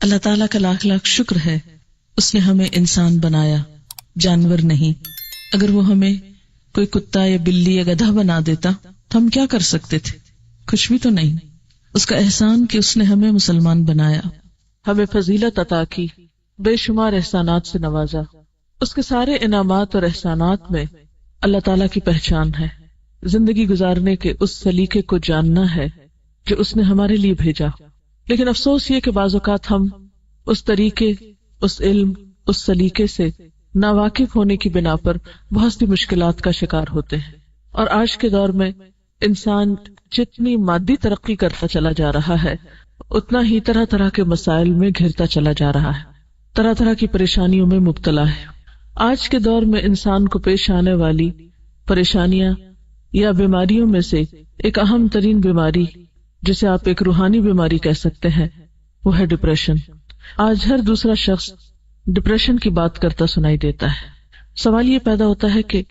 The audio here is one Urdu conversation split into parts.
اللہ تعالیٰ کا لاکھ لاکھ شکر ہے، اس نے ہمیں انسان بنایا، جانور نہیں۔ اگر وہ ہمیں کوئی کتا یا بلی یا گدھا بنا دیتا تو ہم کیا کر سکتے تھے؟ کچھ بھی تو نہیں۔ اس کا احسان کہ اس نے ہمیں مسلمان بنایا، ہمیں فضیلت عطا کی، بے شمار احسانات سے نوازا۔ اس کے سارے انعامات اور احسانات میں اللہ تعالیٰ کی پہچان ہے، زندگی گزارنے کے اس سلیقے کو جاننا ہے جو اس نے ہمارے لیے بھیجا۔ لیکن افسوس یہ کہ بعض اوقات ہم اس طریقے، اس علم، اس سلیقے سے ناواقف ہونے کی بنا پر بہت سی مشکلات کا شکار ہوتے ہیں۔ اور آج کے دور میں انسان جتنی مادی ترقی کرتا چلا جا رہا ہے، اتنا ہی طرح طرح کے مسائل میں گھرتا چلا جا رہا ہے، طرح طرح کی پریشانیوں میں مبتلا ہے۔ آج کے دور میں انسان کو پیش آنے والی پریشانیاں یا بیماریوں میں سے ایک اہم ترین بیماری، جسے آپ ایک روحانی بیماری کہہ سکتے ہیں، وہ ہے ڈپریشن۔ آج ہر دوسرا شخص ڈپریشن کی بات کرتا سنائی دیتا ہے۔ سوال یہ پیدا ہوتا ہے کہ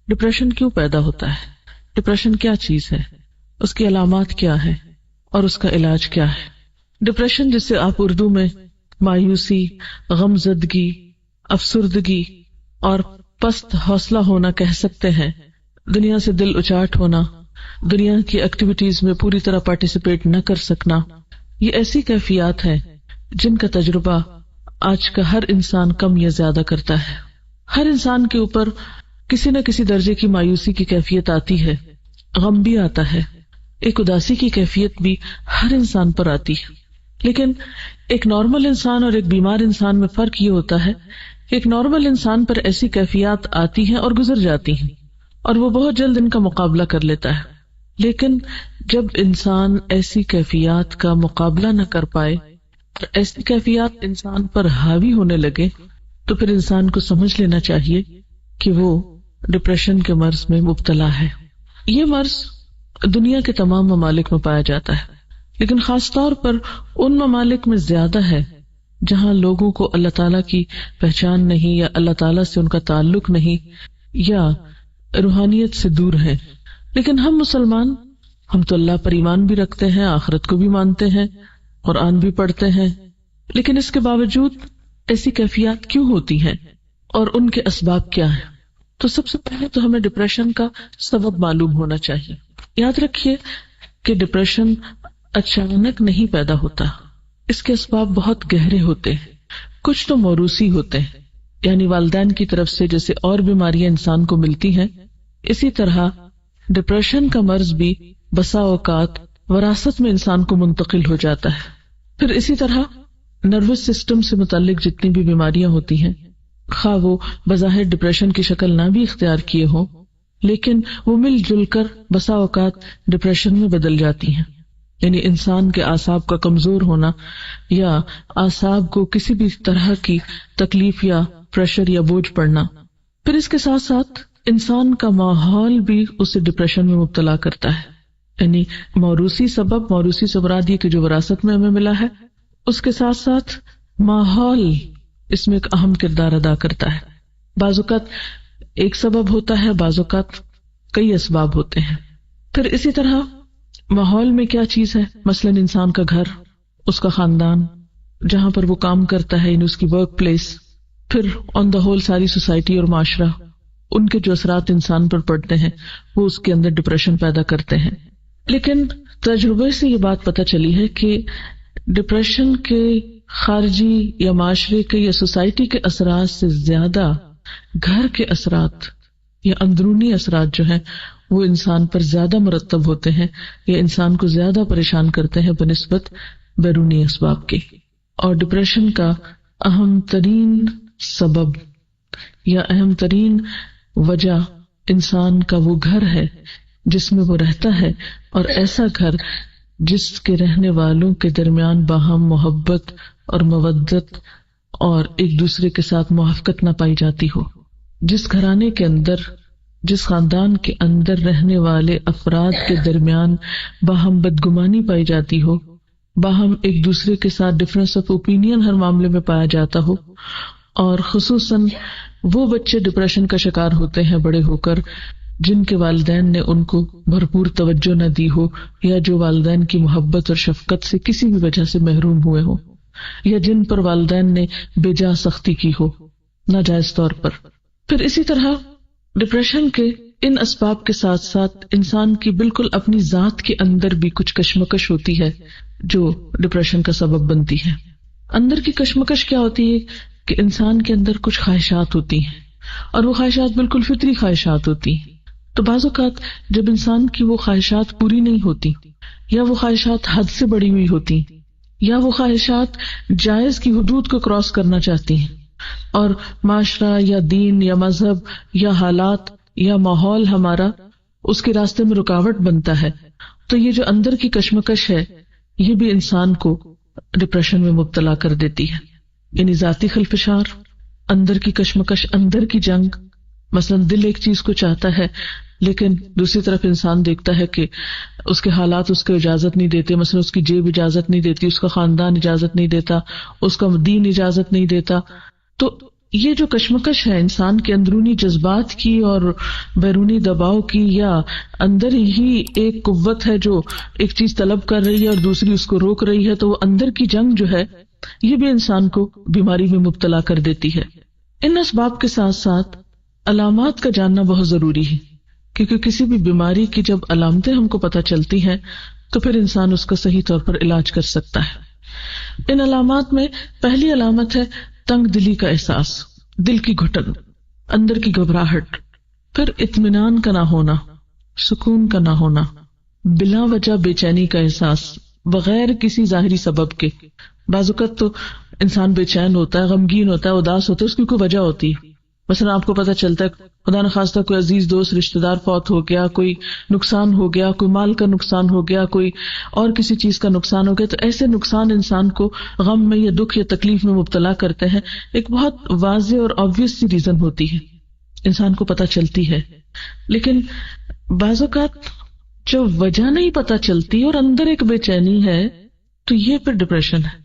ڈپریشن کیوں پیدا ہوتا ہے؟ ڈپریشن کیا چیز ہے؟ اس کی علامات کیا ہے اور اس کا علاج کیا ہے؟ ڈپریشن، جسے آپ اردو میں مایوسی، غمزدگی، افسردگی اور پست حوصلہ ہونا کہہ سکتے ہیں، دنیا سے دل اچاٹ ہونا، دنیا کی ایکٹیویٹیز میں پوری طرح پارٹیسپیٹ نہ کر سکنا، یہ ایسی کیفیات ہیں جن کا تجربہ آج کا ہر انسان کم یا زیادہ کرتا ہے۔ ہر انسان کے اوپر کسی نہ کسی درجے کی مایوسی کی کیفیت آتی ہے، غم بھی آتا ہے، ایک اداسی کی کیفیت بھی ہر انسان پر آتی ہے۔ لیکن ایک نارمل انسان اور ایک بیمار انسان میں فرق یہ ہوتا ہے کہ ایک نارمل انسان پر ایسی کیفیات آتی ہیں اور گزر جاتی ہیں، اور وہ بہت جلد ان کا مقابلہ کر لیتا ہے۔ لیکن جب انسان ایسی کیفیات کا مقابلہ نہ کر پائے، ایسی کیفیات انسان پر حاوی ہونے لگے، تو پھر انسان کو سمجھ لینا چاہیے کہ وہ ڈپریشن کے مرض میں مبتلا ہے۔ یہ مرض دنیا کے تمام ممالک میں پایا جاتا ہے، لیکن خاص طور پر ان ممالک میں زیادہ ہے جہاں لوگوں کو اللہ تعالیٰ کی پہچان نہیں، یا اللہ تعالیٰ سے ان کا تعلق نہیں، یا روحانیت سے دور ہے۔ لیکن ہم مسلمان، ہم تو اللہ پر ایمان بھی رکھتے ہیں، آخرت کو بھی مانتے ہیں، قرآن بھی پڑھتے ہیں، لیکن اس کے باوجود ایسی کیفیات کیوں ہوتی ہیں اور ان کے اسباب کیا ہیں؟ تو سب سے پہلے تو ہمیں ڈپریشن کا سبب معلوم ہونا چاہیے۔ یاد رکھیے کہ ڈپریشن اچانک نہیں پیدا ہوتا، اس کے اسباب بہت گہرے ہوتے ہیں۔ کچھ تو موروثی ہوتے ہیں، یعنی والدین کی طرف سے جیسے اور بیماریاں انسان کو ملتی ہیں، اسی طرح ڈپریشن کا مرض بھی بسا اوقات وراثت میں انسان کو منتقل ہو جاتا ہے۔ پھر اسی طرح نروس سسٹم سے متعلق جتنی بھی بیماریاں ہوتی ہیں، خواہ وہ بظاہر ڈپریشن کی شکل نہ بھی اختیار کیے ہوں، لیکن وہ مل جل کر بسا اوقات ڈپریشن میں بدل جاتی ہیں، یعنی انسان کے اعصاب کا کمزور ہونا، یا اعصاب کو کسی بھی طرح کی تکلیف یا پریشر یا بوجھ پڑنا۔ پھر اس کے ساتھ ساتھ انسان کا ماحول بھی اسے ڈپریشن میں مبتلا کرتا ہے، یعنی موروثی سبب، موروثی سے مراد یہ کہ جو وراثت میں ہمیں ملا ہے، اس کے ساتھ ساتھ ماحول اس میں ایک اہم کردار ادا کرتا ہے۔ بعض اوقات ایک سبب ہوتا ہے، بعض اوقات کئی اسباب ہوتے ہیں۔ پھر اسی طرح ماحول میں کیا چیز ہے، مثلاً انسان کا گھر، اس کا خاندان، جہاں پر وہ کام کرتا ہے، یعنی اس کی ورک پلیس، پھر آن دا ہول ساری سوسائٹی اور معاشرہ، ان کے جو اثرات انسان پر پڑتے ہیں وہ اس کے اندر ڈپریشن پیدا کرتے ہیں۔ لیکن تجربے سے یہ بات پتہ چلی ہے کہ ڈپریشن کے خارجی یا معاشرے کے یا سوسائٹی کے اثرات سے زیادہ گھر کے اثرات یا اندرونی اثرات جو ہیں وہ انسان پر زیادہ مرتب ہوتے ہیں، یا انسان کو زیادہ پریشان کرتے ہیں بنسبت بیرونی اسباب کے۔ اور ڈپریشن کا اہم ترین سبب یا اہم ترین وجہ انسان کا وہ گھر ہے جس میں وہ رہتا ہے، اور ایسا گھر جس کے رہنے والوں کے درمیان باہم محبت اور مودت اور ایک دوسرے کے ساتھ موافقت نہ پائی جاتی ہو۔ جس گھرانے کے اندر، جس خاندان کے اندر رہنے والے افراد کے درمیان باہم بدگمانی پائی جاتی ہو، باہم ایک دوسرے کے ساتھ ڈفرینس آف اوپینین ہر معاملے میں پایا جاتا ہو، اور خصوصاً وہ بچے ڈپریشن کا شکار ہوتے ہیں بڑے ہو کر جن کے والدین نے ان کو بھرپور توجہ نہ دی ہو، یا جو والدین کی محبت اور شفقت سے کسی بھی وجہ سے محروم ہوئے ہو۔ یا جن پر والدین نے بے جا سختی کی ہو ناجائز طور پر۔ پھر اسی طرح ڈپریشن کے ان اسباب کے ساتھ ساتھ انسان کی بالکل اپنی ذات کے اندر بھی کچھ کشمکش ہوتی ہے جو ڈپریشن کا سبب بنتی ہے۔ اندر کی کشمکش کیا ہوتی ہے کہ انسان کے اندر کچھ خواہشات ہوتی ہیں اور وہ خواہشات بالکل فطری خواہشات ہوتی ہیں، تو بعض اوقات جب انسان کی وہ خواہشات پوری نہیں ہوتی یا وہ خواہشات حد سے بڑی ہوئی ہوتی یا وہ خواہشات جائز کی حدود کو کراس کرنا چاہتی ہیں اور معاشرہ یا دین یا مذہب یا حالات یا ماحول ہمارا اس کے راستے میں رکاوٹ بنتا ہے، تو یہ جو اندر کی کشمکش ہے یہ بھی انسان کو ڈپریشن میں مبتلا کر دیتی ہے۔ یعنی ذاتی خلفشار، اندر کی کشمکش، اندر کی جنگ، مثلا دل ایک چیز کو چاہتا ہے لیکن دوسری طرف انسان دیکھتا ہے کہ اس کے حالات اس کو اجازت نہیں دیتے، مثلا اس کی جیب اجازت نہیں دیتی، اس کا خاندان اجازت نہیں دیتا، اس کا دین اجازت نہیں دیتا۔ تو یہ جو کشمکش ہے انسان کے اندرونی جذبات کی اور بیرونی دباؤ کی، یا اندر ہی ایک قوت ہے جو ایک چیز طلب کر رہی ہے اور دوسری اس کو روک رہی ہے، تو وہ اندر کی جنگ جو ہے یہ بھی انسان کو بیماری میں مبتلا کر دیتی ہے۔ ان اسباب کے ساتھ ساتھ علامات کا جاننا بہت ضروری ہے، کیونکہ کسی بھی بیماری کی جب علامتیں ہم کو پتہ چلتی ہیں تو پھر انسان اس کا صحیح طور پر علاج کر سکتا ہے۔ ان علامات میں پہلی علامت ہے تنگ دلی کا احساس، دل کی گھٹن، اندر کی گھبراہٹ، پھر اطمینان کا نہ ہونا، سکون کا نہ ہونا، بلا وجہ بے چینی کا احساس بغیر کسی ظاہری سبب کے۔ بعض اوقات تو انسان بے چین ہوتا ہے، غمگین ہوتا ہے، اداس ہوتا ہے، اس کی کوئی وجہ ہوتی ہے۔ مثلا آپ کو پتہ چلتا ہے خدا نخواستہ کوئی عزیز دوست رشتہ دار فوت ہو گیا، کوئی نقصان ہو گیا، کوئی مال کا نقصان ہو گیا، کوئی اور کسی چیز کا نقصان ہو گیا، تو ایسے نقصان انسان کو غم میں یا دکھ یا تکلیف میں مبتلا کرتے ہیں۔ ایک بہت واضح اور آبویس سی ریزن ہوتی ہے، انسان کو پتہ چلتی ہے، لیکن بعض اوقات جب وجہ نہیں پتہ چلتی اور اندر ایک بے چینی ہے تو یہ پھر ڈپریشن ہے،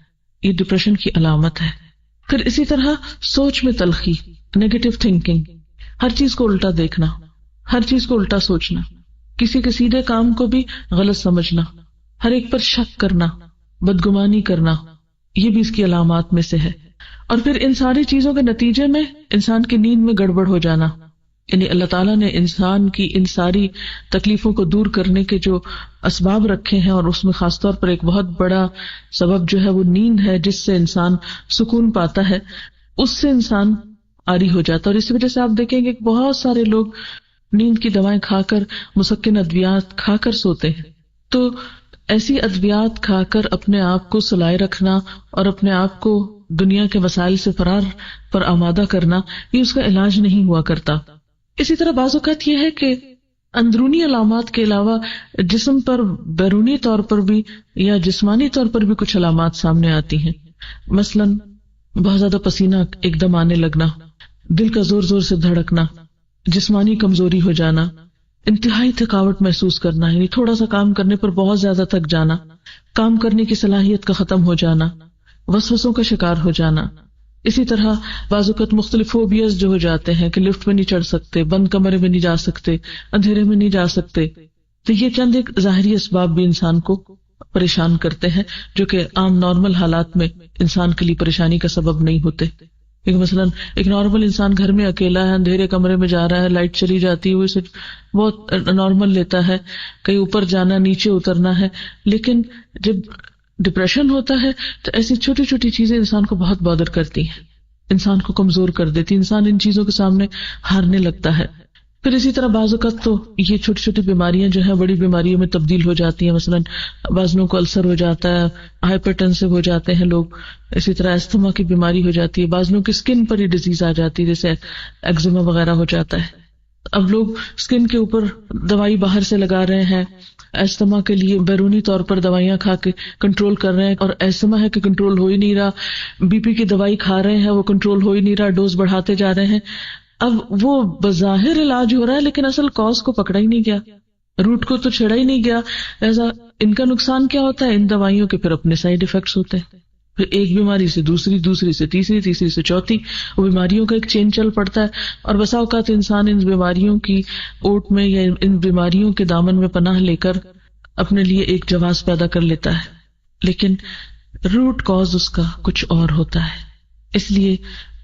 یہ ڈپریشن کی علامت ہے۔ پھر اسی طرح سوچ میں تلخی، نیگیٹو تھنکنگ، ہر چیز کو الٹا دیکھنا، ہر چیز کو الٹا سوچنا، کسی کے سیدھے کام کو بھی غلط سمجھنا، ہر ایک پر شک کرنا، بدگمانی کرنا، یہ بھی اس کی علامات میں سے ہے۔ اور پھر ان ساری چیزوں کے نتیجے میں انسان کی نیند میں گڑبڑ ہو جانا، یعنی اللہ تعالیٰ نے انسان کی ان ساری تکلیفوں کو دور کرنے کے جو اسباب رکھے ہیں، اور اس میں خاص طور پر ایک بہت بڑا سبب جو ہے وہ نیند ہے، جس سے انسان سکون پاتا ہے، اس سے انسان عاری ہو جاتا ہے۔ اور اسی وجہ سے آپ دیکھیں گے کہ بہت سارے لوگ نیند کی دوائیں کھا کر، مسکن ادویات کھا کر سوتے ہیں۔ تو ایسی ادویات کھا کر اپنے آپ کو سلائے رکھنا اور اپنے آپ کو دنیا کے وسائل سے فرار پر آمادہ کرنا، یہ اس کا علاج نہیں ہوا کرتا۔ اسی طرح بعض اوقات یہ ہے کہ اندرونی علامات کے علاوہ جسم پر بیرونی طور پر بھی یا جسمانی طور پر بھی کچھ علامات سامنے آتی ہیں، مثلا بہت زیادہ پسینہ ایک دم آنے لگنا، دل کا زور زور سے دھڑکنا، جسمانی کمزوری ہو جانا، انتہائی تھکاوٹ محسوس کرنا، یعنی تھوڑا سا کام کرنے پر بہت زیادہ تھک جانا، کام کرنے کی صلاحیت کا ختم ہو جانا، وسوسوں کا شکار ہو جانا۔ اسی طرح بعض اوقات مختلف فوبیاز جو ہو جاتے ہیں کہ لفٹ میں نہیں چڑھ سکتے، بند کمرے میں نہیں جا سکتے، اندھیرے میں نہیں جا سکتے، تو یہ چند ایک ظاہری اسباب بھی انسان کو پریشان کرتے ہیں، جو کہ عام نارمل حالات میں انسان کے لیے پریشانی کا سبب نہیں ہوتے۔ کیونکہ مثلا ایک نارمل انسان گھر میں اکیلا ہے، اندھیرے کمرے میں جا رہا ہے، لائٹ چلی جاتی ہے، وہ اسے بہت نارمل لیتا ہے، کہیں اوپر جانا، نیچے اترنا ہے۔ لیکن جب ڈپریشن ہوتا ہے تو ایسی چھوٹی چھوٹی چیزیں انسان کو بہت بادر کرتی ہیں، انسان کو کمزور کر دیتی، انسان ان چیزوں کے سامنے ہارنے لگتا ہے۔ پھر اسی طرح بعض اوقات تو یہ چھوٹی چھوٹی بیماریاں جو ہیں بڑی بیماریوں میں تبدیل ہو جاتی ہیں، مثلا بعض لوگوں کو السر ہو جاتا ہے، ہائپر ٹینسو ہو جاتے ہیں لوگ، اسی طرح استھما کی بیماری ہو جاتی ہے، بعض لوگوں کی اسکن پر ہی ڈیزیز آ جاتی ہے، جیسے ایگزیما وغیرہ ہو جاتا ہے۔ اب لوگ اسکن کے اوپر دوائی باہر سے لگا رہے ہیں، استھما کے لیے بیرونی طور پر دوائیاں کھا کے کنٹرول کر رہے ہیں، اور استھما ہے کہ کنٹرول ہو ہی نہیں رہا، بی پی کی دوائی کھا رہے ہیں، وہ کنٹرول ہو ہی نہیں رہا، ڈوز بڑھاتے جا رہے ہیں۔ اب وہ بظاہر علاج ہو رہا ہے لیکن اصل کاز کو پکڑا ہی نہیں گیا، روٹ کو تو چھڑا ہی نہیں گیا۔ ایسا ان کا نقصان کیا ہوتا ہے؟ ان دوائیوں کے پھر اپنے سائیڈ ایفیکٹس ہوتے ہیں، پھر ایک بیماری سے دوسری، دوسری سے تیسری، تیسری سے چوتھی، وہ بیماریوں کا ایک چین چل پڑتا ہے۔ اور بسا اوقات انسان ان بیماریوں کی اوٹ میں یا ان بیماریوں کے دامن میں پناہ لے کر اپنے لیے ایک جواز پیدا کر لیتا ہے۔ لیکن روٹ کاز اس کا کچھ اور ہوتا ہے. اس لیے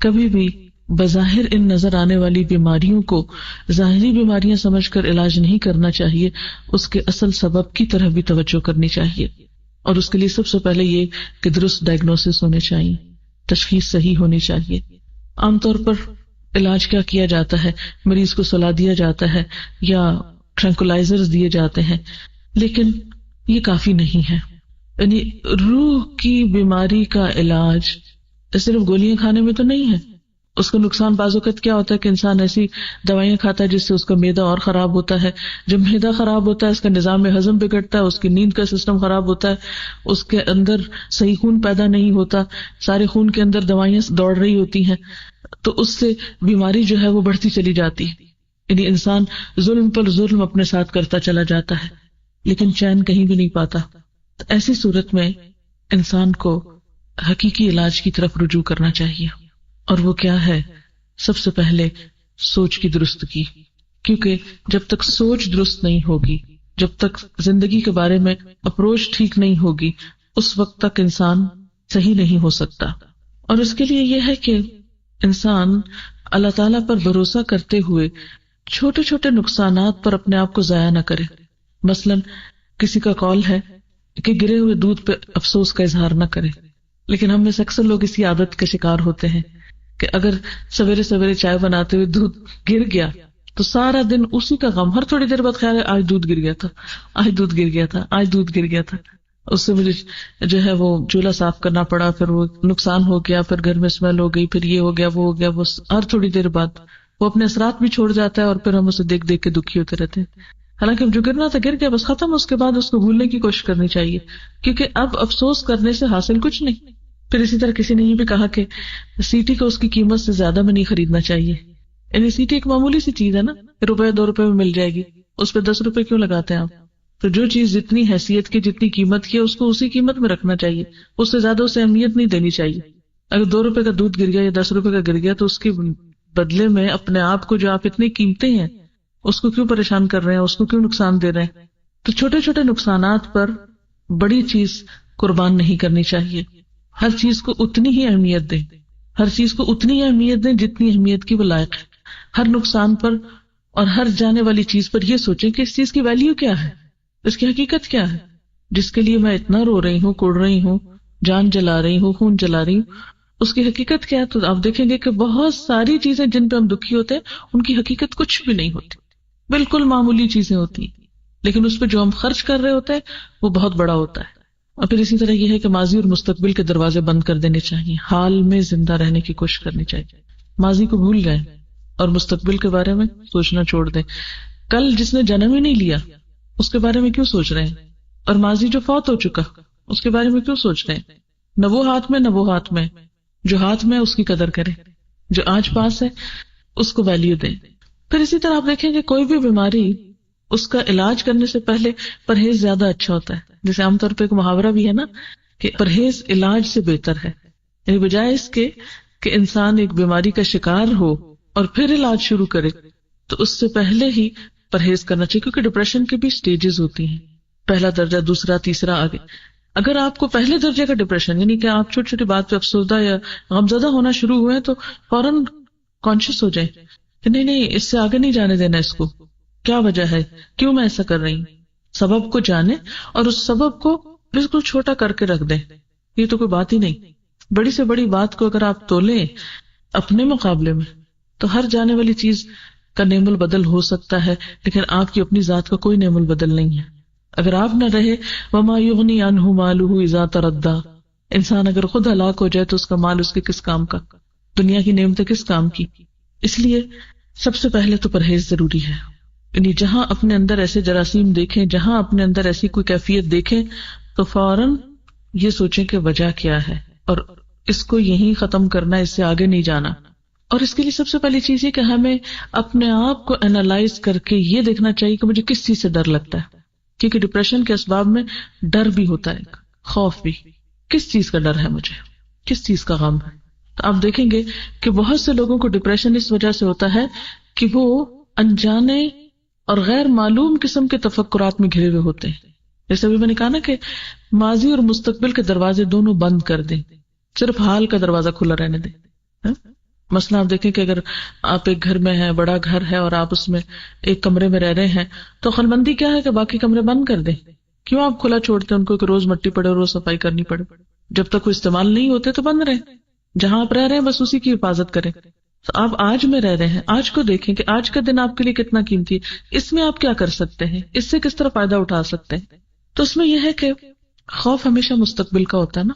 کبھی بھی بظاہر ان نظر آنے والی بیماریوں کو ظاہری بیماریاں سمجھ کر علاج نہیں کرنا چاہیے، اس کے اصل سبب کی طرف بھی توجہ کرنی چاہیے. اور اس کے لیے سب سے پہلے یہ کہ درست ڈائگنوسس ہونے چاہیے، تشخیص صحیح ہونی چاہیے. عام طور پر علاج کیا کیا جاتا ہے؟ مریض کو سلا دیا جاتا ہے یا ٹرینکولائزرز دیے جاتے ہیں، لیکن یہ کافی نہیں ہے. یعنی روح کی بیماری کا علاج صرف گولیاں کھانے میں تو نہیں ہے. اس کا نقصان بعض اوقات کیا ہوتا ہے کہ انسان ایسی دوائیاں کھاتا ہے جس سے اس کا معدہ اور خراب ہوتا ہے. جب معدہ خراب ہوتا ہے اس کا نظام ہضم بگڑتا ہے، اس کی نیند کا سسٹم خراب ہوتا ہے، اس کے اندر صحیح خون پیدا نہیں ہوتا، سارے خون کے اندر دوائیاں دوڑ رہی ہوتی ہیں، تو اس سے بیماری جو ہے وہ بڑھتی چلی جاتی ہے. یعنی انسان ظلم پر ظلم اپنے ساتھ کرتا چلا جاتا ہے لیکن چین کہیں بھی نہیں پاتا. تو ایسی صورت میں انسان کو حقیقی علاج کی طرف رجوع کرنا چاہیے. اور وہ کیا ہے؟ سب سے پہلے سوچ کی درستگی. کیونکہ جب تک سوچ درست نہیں ہوگی، جب تک زندگی کے بارے میں اپروچ ٹھیک نہیں ہوگی، اس وقت تک انسان صحیح نہیں ہو سکتا. اور اس کے لیے یہ ہے کہ انسان اللہ تعالیٰ پر بھروسہ کرتے ہوئے چھوٹے چھوٹے نقصانات پر اپنے آپ کو ضائع نہ کرے. مثلا کسی کا قول ہے کہ گرے ہوئے دودھ پہ افسوس کا اظہار نہ کرے، لیکن ہم میں سے اکثر لوگ اسی عادت کے شکار ہوتے ہیں کہ اگر سویرے سویرے چائے بناتے ہوئے دودھ گر گیا تو سارا دن اسی کا غم، ہر تھوڑی دیر بعد خیال ہے آج دودھ گر گیا تھا، آج دودھ گر گیا تھا، آج دودھ گر گیا تھا. اس سے مجھے جو ہے وہ چولہا صاف کرنا پڑا، پھر وہ نقصان ہو گیا، پھر گھر میں اسمیل ہو گئی، پھر یہ ہو گیا وہ ہو گیا. وہ ہر تھوڑی دیر بعد وہ اپنے اثرات بھی چھوڑ جاتا ہے اور پھر ہم اسے دیکھ دیکھ کے دکھی ہوتے رہتے ہیں. حالانکہ جو گرنا تھا گر گیا، بس ختم. اس کے بعد اس کو بھولنے کی کوشش کرنی چاہیے، کیونکہ اب افسوس کرنے سے حاصل کچھ نہیں. پھر اسی طرح کسی نے یہ بھی کہا کہ سیٹی کو اس کی قیمت سے زیادہ میں نہیں خریدنا چاہیے. یعنی سیٹی ایک معمولی سی چیز ہے نا، ₹2 میں مل جائے گی، اس پہ ₹10 کیوں لگاتے ہیں آپ؟ تو جو چیز جتنی حیثیت کی، جتنی قیمت کی ہے، اس کو اسی قیمت میں رکھنا چاہیے، اس سے زیادہ اسے اہمیت نہیں دینی چاہیے. اگر ₹2 کا دودھ گر گیا یا ₹10 کا گر گیا تو اس کے بدلے میں اپنے آپ کو جو آپ اتنی قیمتے ہیں اس کو کیوں پریشان کر رہے ہیں، اس کو کیوں نقصان دے رہے ہیں؟ تو چھوٹے چھوٹے نقصانات پر بڑی چیز قربان نہیں کرنی چاہیے. ہر چیز کو اتنی ہی اہمیت دیں، ہر چیز کو اتنی اہمیت دیں جتنی اہمیت کی وہ لائق ہے. ہر نقصان پر اور ہر جانے والی چیز پر یہ سوچیں کہ اس چیز کی ویلیو کیا ہے، اس کی حقیقت کیا ہے، جس کے لیے میں اتنا رو رہی ہوں، کوڑ رہی ہوں، جان جلا رہی ہوں، خون جلا رہی ہوں، اس کی حقیقت کیا ہے. تو آپ دیکھیں گے کہ بہت ساری چیزیں جن پہ ہم دکھی ہوتے ہیں ان کی حقیقت کچھ بھی نہیں ہوتی، بالکل معمولی چیزیں ہوتی ہیں، لیکن اس پہ جو ہم خرچ کر رہے ہوتے ہیں وہ بہت بڑا ہوتا ہے. اور پھر اسی طرح یہ ہے کہ ماضی اور مستقبل کے دروازے بند کر دینے چاہیے، حال میں زندہ رہنے کی کوشش کرنی چاہیے. ماضی کو بھول گئے اور مستقبل کے بارے میں سوچنا چھوڑ دیں. کل جس نے جنم ہی نہیں لیا اس کے بارے میں کیوں سوچ رہے ہیں، اور ماضی جو فوت ہو چکا اس کے بارے میں کیوں سوچ رہے ہیں؟ نہ وہ ہاتھ میں نہ وہ ہاتھ میں، جو ہاتھ میں اس کی قدر کریں، جو آج پاس ہے اس کو ویلیو دیں. پھر اسی طرح آپ دیکھیں کہ کوئی بھی بیماری اس کا علاج کرنے سے پہلے پرہیز زیادہ اچھا ہوتا ہے. جیسے عام طور پہ ایک محاورہ بھی ہے نا کہ پرہیز علاج سے بہتر ہے. یعنی بجائے اس کے کہ انسان ایک بیماری کا شکار ہو اور پھر علاج شروع کرے تو اس سے پہلے ہی پرہیز کرنا چاہیے. کیونکہ ڈپریشن کی بھی سٹیجز ہوتی ہیں، پہلا درجہ، دوسرا، تیسرا، آگے. اگر آپ کو پہلے درجے کا ڈپریشن یعنی کہ آپ چھوٹی چھوٹی بات پہ افسردہ یا غمزدہ ہونا شروع ہوئے تو فوراً کانشیس ہو جائیں کہ نہیں اس سے آگے نہیں جانے دینا، اس کو کیا وجہ ہے، کیوں میں ایسا کر رہی ہوں. سبب کو جانیں اور اس سبب کو بالکل چھوٹا کر کے رکھ دیں. یہ تو کوئی بات ہی نہیں. بڑی سے بڑی بات کو اگر آپ تولیں اپنے مقابلے میں تو ہر جانے والی چیز کا نعم البدل ہو سکتا ہے، لیکن آپ کی اپنی ذات کا کوئی نعم البدل نہیں ہے. اگر آپ نہ رہے وما یغنی عنہ مالہ اذا تردی، انسان اگر خود ہلاک ہو جائے تو اس کا مال اس کے کس کام کا، دنیا کی نعمتیں کس کام کی. اس لیے سب سے پہلے تو پرہیز ضروری ہے. یعنی جہاں اپنے اندر ایسے جراثیم دیکھیں، جہاں اپنے اندر ایسی کوئی کیفیت دیکھیں تو فوراً یہ سوچیں کہ وجہ کیا ہے اور اس کو یہیں ختم کرنا، اس سے آگے نہیں جانا. اور اس کے لیے سب سے پہلی چیز یہ کہ ہمیں اپنے آپ کو اینالائز کر کے یہ دیکھنا چاہیے کہ مجھے کس چیز سے ڈر لگتا ہے. کیونکہ ڈپریشن کے اسباب میں ڈر بھی ہوتا ہے، خوف بھی. کس چیز کا ڈر ہے مجھے، کس چیز کا غم ہے. تو آپ دیکھیں گے کہ بہت سے لوگوں کو ڈپریشن اس وجہ سے ہوتا ہے کہ وہ انجانے اور غیر معلوم قسم کے تفکرات میں گھرے ہوئے ہوتے ہیں. جیسے ابھی میں نے کہا نا کہ ماضی اور مستقبل کے دروازے دونوں بند کر دیں، صرف حال کا دروازہ کھلا رہنے دیں. مثلا آپ دیکھیں کہ اگر آپ ایک گھر میں ہیں، بڑا گھر ہے، اور آپ اس میں ایک کمرے میں رہ رہے ہیں، تو عقل مندی کیا ہے کہ باقی کمرے بند کر دیں. کیوں آپ کھلا چھوڑتے ہیں ان کو کہ روز مٹی پڑے، روز صفائی کرنی پڑے؟ جب تک وہ استعمال نہیں ہوتے تو بند رہیں. جہاں آپ رہ رہے ہیں بس اسی کی حفاظت کریں. تو آپ آج میں رہ رہے ہیں، آج کو دیکھیں کہ آج کا دن آپ کے لیے کتنا قیمتی ہے، اس میں آپ کیا کر سکتے ہیں، اس سے کس طرح فائدہ اٹھا سکتے ہیں. تو اس میں یہ ہے کہ خوف ہمیشہ مستقبل کا ہوتا ہے نا،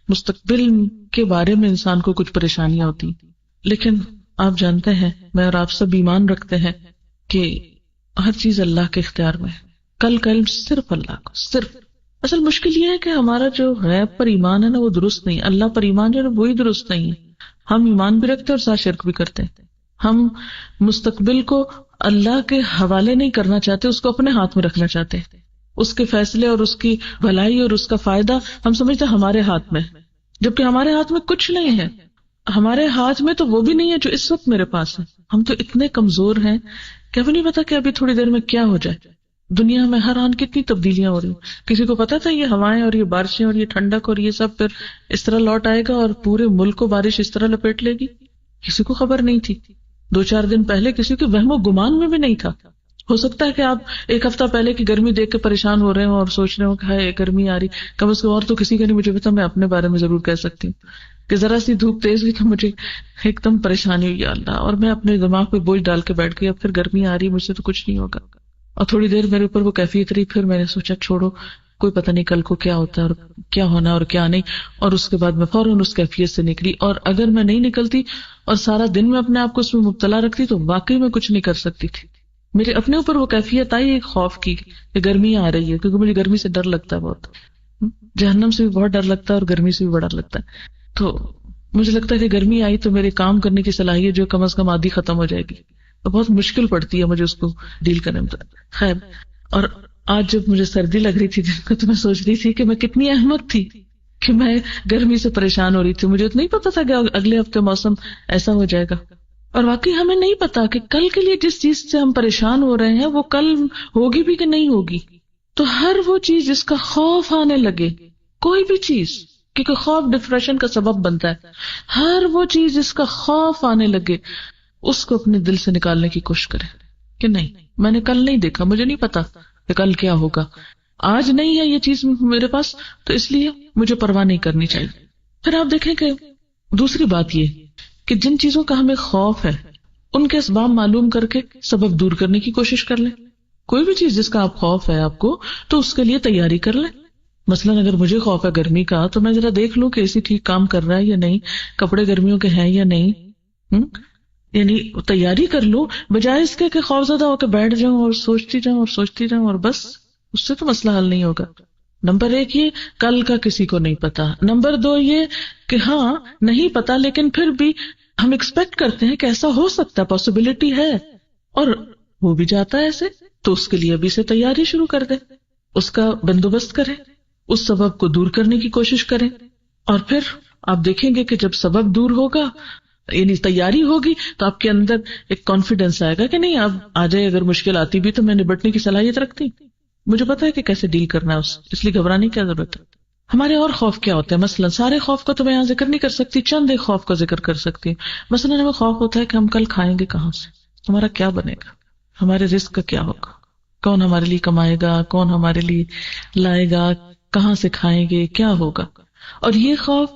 مستقبل کے بارے میں انسان کو کچھ پریشانیاں ہوتی. لیکن آپ جانتے ہیں، میں اور آپ سب ایمان رکھتے ہیں کہ ہر چیز اللہ کے اختیار میں ہے. کل کا علم صرف اللہ کو، صرف. اصل مشکل یہ ہے کہ ہمارا جو غیب پر ایمان ہے نا وہ درست نہیں، اللہ پر ایمان جو ہے وہی درست نہیں ہے. ہم ایمان بھی رکھتے اور ساتھ شرک بھی کرتے ہیں. ہم مستقبل کو اللہ کے حوالے نہیں کرنا چاہتے، اس کو اپنے ہاتھ میں رکھنا چاہتے ہیں. اس کے فیصلے اور اس کی بھلائی اور اس کا فائدہ ہم سمجھتے ہیں ہمارے ہاتھ میں، جبکہ ہمارے ہاتھ میں کچھ نہیں ہے. ہمارے ہاتھ میں تو وہ بھی نہیں ہے جو اس وقت میرے پاس ہے. ہم تو اتنے کمزور ہیں کہ ہمیں نہیں پتا کہ ابھی تھوڑی دیر میں کیا ہو جائے. دنیا میں ہر آن کتنی تبدیلیاں ہو رہی ہیں. کسی کو پتا تھا یہ ہوائیں اور یہ بارشیں اور یہ ٹھنڈک اور یہ سب پھر اس طرح لوٹ آئے گا اور پورے ملک کو بارش اس طرح لپیٹ لے گی؟ کسی کو خبر نہیں تھی. 2-4 دن پہلے کسی کے وہم و گمان میں بھی نہیں تھا. ہو سکتا ہے کہ آپ ایک ہفتہ پہلے کی گرمی دیکھ کے پریشان ہو رہے ہوں اور سوچ رہے ہوں کہ ہائے گرمی آ رہی. کم از کم اور تو کسی کا نہیں مجھے پتا، میں اپنے بارے میں ضرور کہہ سکتی ہوں کہ ذرا سی دھوپ تیز ہوئی تو مجھے ایک دم پریشانی ہوئی، یا اللہ، اور میں اپنے دماغ پہ بوجھ ڈال کے بیٹھ گئی اب پھر گرمی آ رہی، مجھ سے تو کچھ نہیں ہوگا. اور تھوڑی دیر میرے اوپر وہ کیفیت رہی، پھر میں نے سوچا چھوڑو، کوئی پتہ نہیں کل کو کیا ہوتا ہے اور کیا ہونا اور کیا نہیں. اور اس کے بعد میں فوراً اس کیفیت سے نکلی. اور اگر میں نہیں نکلتی اور سارا دن میں اپنے آپ کو اس میں مبتلا رکھتی تو واقعی میں کچھ نہیں کر سکتی تھی. میرے اپنے اوپر وہ کیفیت آئی ایک خوف کی کہ گرمی آ رہی ہے، کیونکہ مجھے گرمی سے ڈر لگتا ہے بہت. جہنم سے بھی بہت ڈر لگتا ہے اور گرمی سے بھی بڑا لگتا ہے. تو مجھے لگتا ہے کہ گرمی آئی تو میرے کام کرنے کی صلاحیت جو کم از کم آدھی ختم ہو جائے گی، تو بہت مشکل پڑتی ہے مجھے اس کو ڈیل کرنے میں. خیر، اور آج جب مجھے سردی لگ رہی تھی تو میں سوچ رہی تھی کہ میں کتنی احمق تھی کہ میں گرمی سے پریشان ہو رہی تھی. مجھے تو نہیں پتا تھا کہ اگلے ہفتے موسم ایسا ہو جائے گا. اور واقعی ہمیں نہیں پتا کہ کل کے لیے جس چیز سے ہم پریشان ہو رہے ہیں وہ کل ہوگی بھی کہ نہیں ہوگی. تو ہر وہ چیز جس کا خوف آنے لگے، کوئی بھی چیز، کیونکہ خوف ڈپریشن کا سبب بنتا ہے، ہر وہ چیز جس کا خوف آنے لگے اس کو اپنے دل سے نکالنے کی کوشش کرے کہ نہیں، میں نے کل نہیں دیکھا، مجھے نہیں پتا کہ کل کیا ہوگا. آج نہیں ہے یہ چیز میرے پاس تو اس لیے مجھے پرواہ نہیں کرنی چاہیے. پھر آپ دیکھیں کہ دوسری بات یہ کہ جن چیزوں کا ہمیں خوف ہے ان کے اسباب معلوم کر کے سبب دور کرنے کی کوشش کر لیں. کوئی بھی چیز جس کا آپ خوف ہے آپ کو، تو اس کے لیے تیاری کر لیں. مثلا اگر مجھے خوف ہے گرمی کا تو میں ذرا دیکھ لوں کہ اے سی ٹھیک کام کر رہا ہے یا نہیں، کپڑے گرمیوں کے ہیں یا نہیں. یعنی تیاری کر لوں بجائے اس کے کہ خوفزدہ ہو کے بیٹھ جاؤں اور سوچتی جاؤں اور بس. اس سے تو مسئلہ حل نہیں ہوگا. نمبر 1 یہ کل کا کسی کو نہیں پتا. نمبر 2 یہ کہ ہاں نہیں پتا لیکن پھر بھی ہم ایکسپیکٹ کرتے ہیں کہ ایسا ہو سکتا ہے، پاسبلٹی ہے، اور ہو بھی جاتا ہے ایسے، تو اس کے لیے ابھی سے تیاری شروع کر دیں، اس کا بندوبست کریں، اس سبب کو دور کرنے کی کوشش کریں. اور پھر آپ دیکھیں گے کہ جب سبب دور ہوگا، یعنی تیاری ہوگی، تو آپ کے اندر ایک کانفیڈینس آئے گا کہ نہیں اب آ جائے، اگر مشکل آتی بھی تو میں نبٹنے کی صلاحیت رکھتی، مجھے پتا ہے کہ کیسے ڈیل کرنا ہے اس لیے گھبرانے کی کیا ضرورت ہے. ہمارے اور خوف کیا ہوتے ہیں؟ مثلا سارے خوف کا تو میں یہاں ذکر نہیں کر سکتی، چند ایک خوف کا ذکر کر سکتی ہوں. مثلا ہمیں خوف ہوتا ہے کہ ہم کل کھائیں گے کہاں سے، ہمارا کیا بنے گا، ہمارے رزق کا کیا ہوگا، کون ہمارے لیے کمائے گا، کون ہمارے لیے لائے گا، کہاں سے کھائیں گے، کیا ہوگا. اور یہ خوف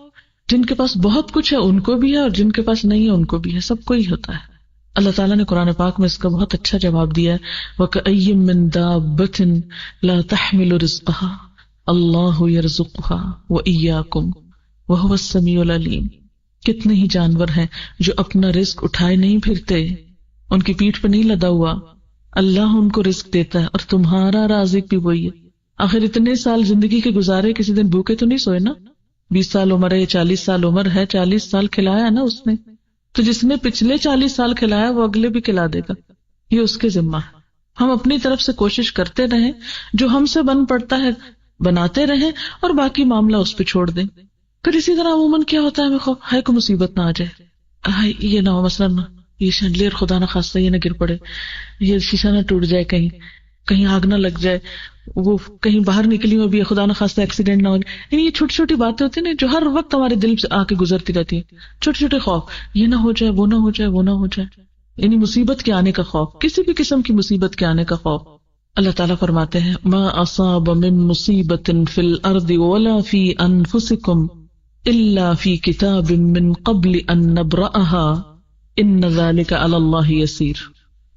جن کے پاس بہت کچھ ہے ان کو بھی ہے اور جن کے پاس نہیں ہے ان کو بھی ہے، سب کو ہی ہوتا ہے. اللہ تعالیٰ نے قرآن پاک میں اس کا بہت اچھا جواب دیا ہے، وَكَأَيٍّ مِّن دَابَّةٍ لَا تَحْمِلُ رِزْقَهَا اللَّهُ يَرْزُقُهَا وَإِيَّاكُمْ وَهُوَ السَّمِيعُ الْعَلِيمُ. کتنے ہی جانور ہیں جو اپنا رزق اٹھائے نہیں پھرتے، ان کی پیٹھ پہ نہیں لدا ہوا، اللہ ان کو رزق دیتا ہے اور تمہارا رازق بھی وہی ہے. آخر اتنے سال زندگی کے گزارے، کسی دن بھوکے تو نہیں سوئے نا. 20 سال عمر ہے، 40 سال عمر ہے، 40 سال کھلایا نا اس نے، تو جس نے پچھلے 40 سال کھلایا وہ اگلے بھی کھلا دے گا، یہ اس کے ذمہ ہے. ہم اپنی طرف سے کوشش کرتے رہیں، جو ہم سے بن پڑتا ہے بناتے رہیں اور باقی معاملہ اس پہ چھوڑ دیں. پھر اسی طرح عموماً کیا ہوتا ہے، ہمیں خوف ہے کہ مصیبت نہ آ جائے، ہائے یہ نہ ہو، مثلا یہ شینڈلیر خدا نہ خواستہ یہ نہ گر پڑے، یہ شیشہ نہ ٹوٹ جائے کہیں، کہیں آگ نہ لگ جائے، وہ کہیں باہر نکلی ہو بھی خدا نخواستہ ایکسیڈنٹ نہ ہو جائے. یعنی یہ چھوٹی چھوٹی باتیں ہوتی ہیں نا جو ہر وقت ہمارے دل سے آ کے گزرتی رہتی ہیں. چھوٹے چھوٹے خوف، یہ نہ ہو جائے، وہ نہ ہو جائے، وہ نہ ہو جائے، یعنی مصیبت کے آنے کا خوف، کسی بھی قسم کی مصیبت کے آنے کا خوف. اللہ تعالیٰ فرماتے ہیں ما اصاب من مصیبت فی الارض ولا فی انفسکم الا فی کتاب من قبل ان نبرأها ان ذلک علی اللہ یسیر.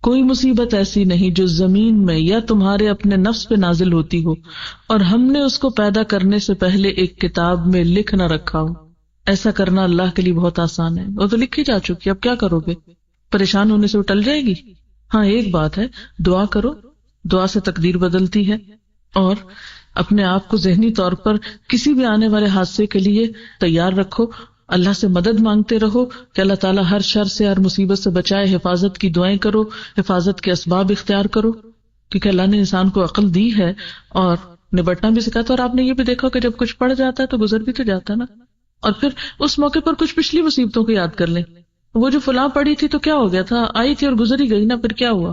کوئی مصیبت ایسی نہیں جو زمین میں یا تمہارے اپنے نفس پہ نازل ہوتی ہو اور ہم نے اس کو پیدا کرنے سے پہلے ایک کتاب میں لکھ نہ رکھا ہو. ایسا کرنا اللہ کے لیے بہت آسان ہے، وہ تو لکھی جا چکی، اب کیا کرو گے؟ پریشان ہونے سے وہ ٹل جائے گی. ہاں ایک بات ہے، دعا کرو، دعا سے تقدیر بدلتی ہے، اور اپنے آپ کو ذہنی طور پر کسی بھی آنے والے حادثے کے لیے تیار رکھو. اللہ سے مدد مانگتے رہو کہ اللہ تعالیٰ ہر شر سے، ہر مصیبت سے بچائے. حفاظت کی دعائیں کرو، حفاظت کے اسباب اختیار کرو، کیونکہ اللہ نے انسان کو عقل دی ہے اور نبٹنا بھی سکھاتا. اور آپ نے یہ بھی دیکھا کہ جب کچھ پڑ جاتا ہے تو گزر بھی تو جاتا ہے نا. اور پھر اس موقع پر کچھ پچھلی مصیبتوں کو یاد کر لیں. وہ جو فلاں پڑی تھی تو کیا ہو گیا تھا، آئی تھی اور گزر ہی گئی نا، پھر کیا ہوا؟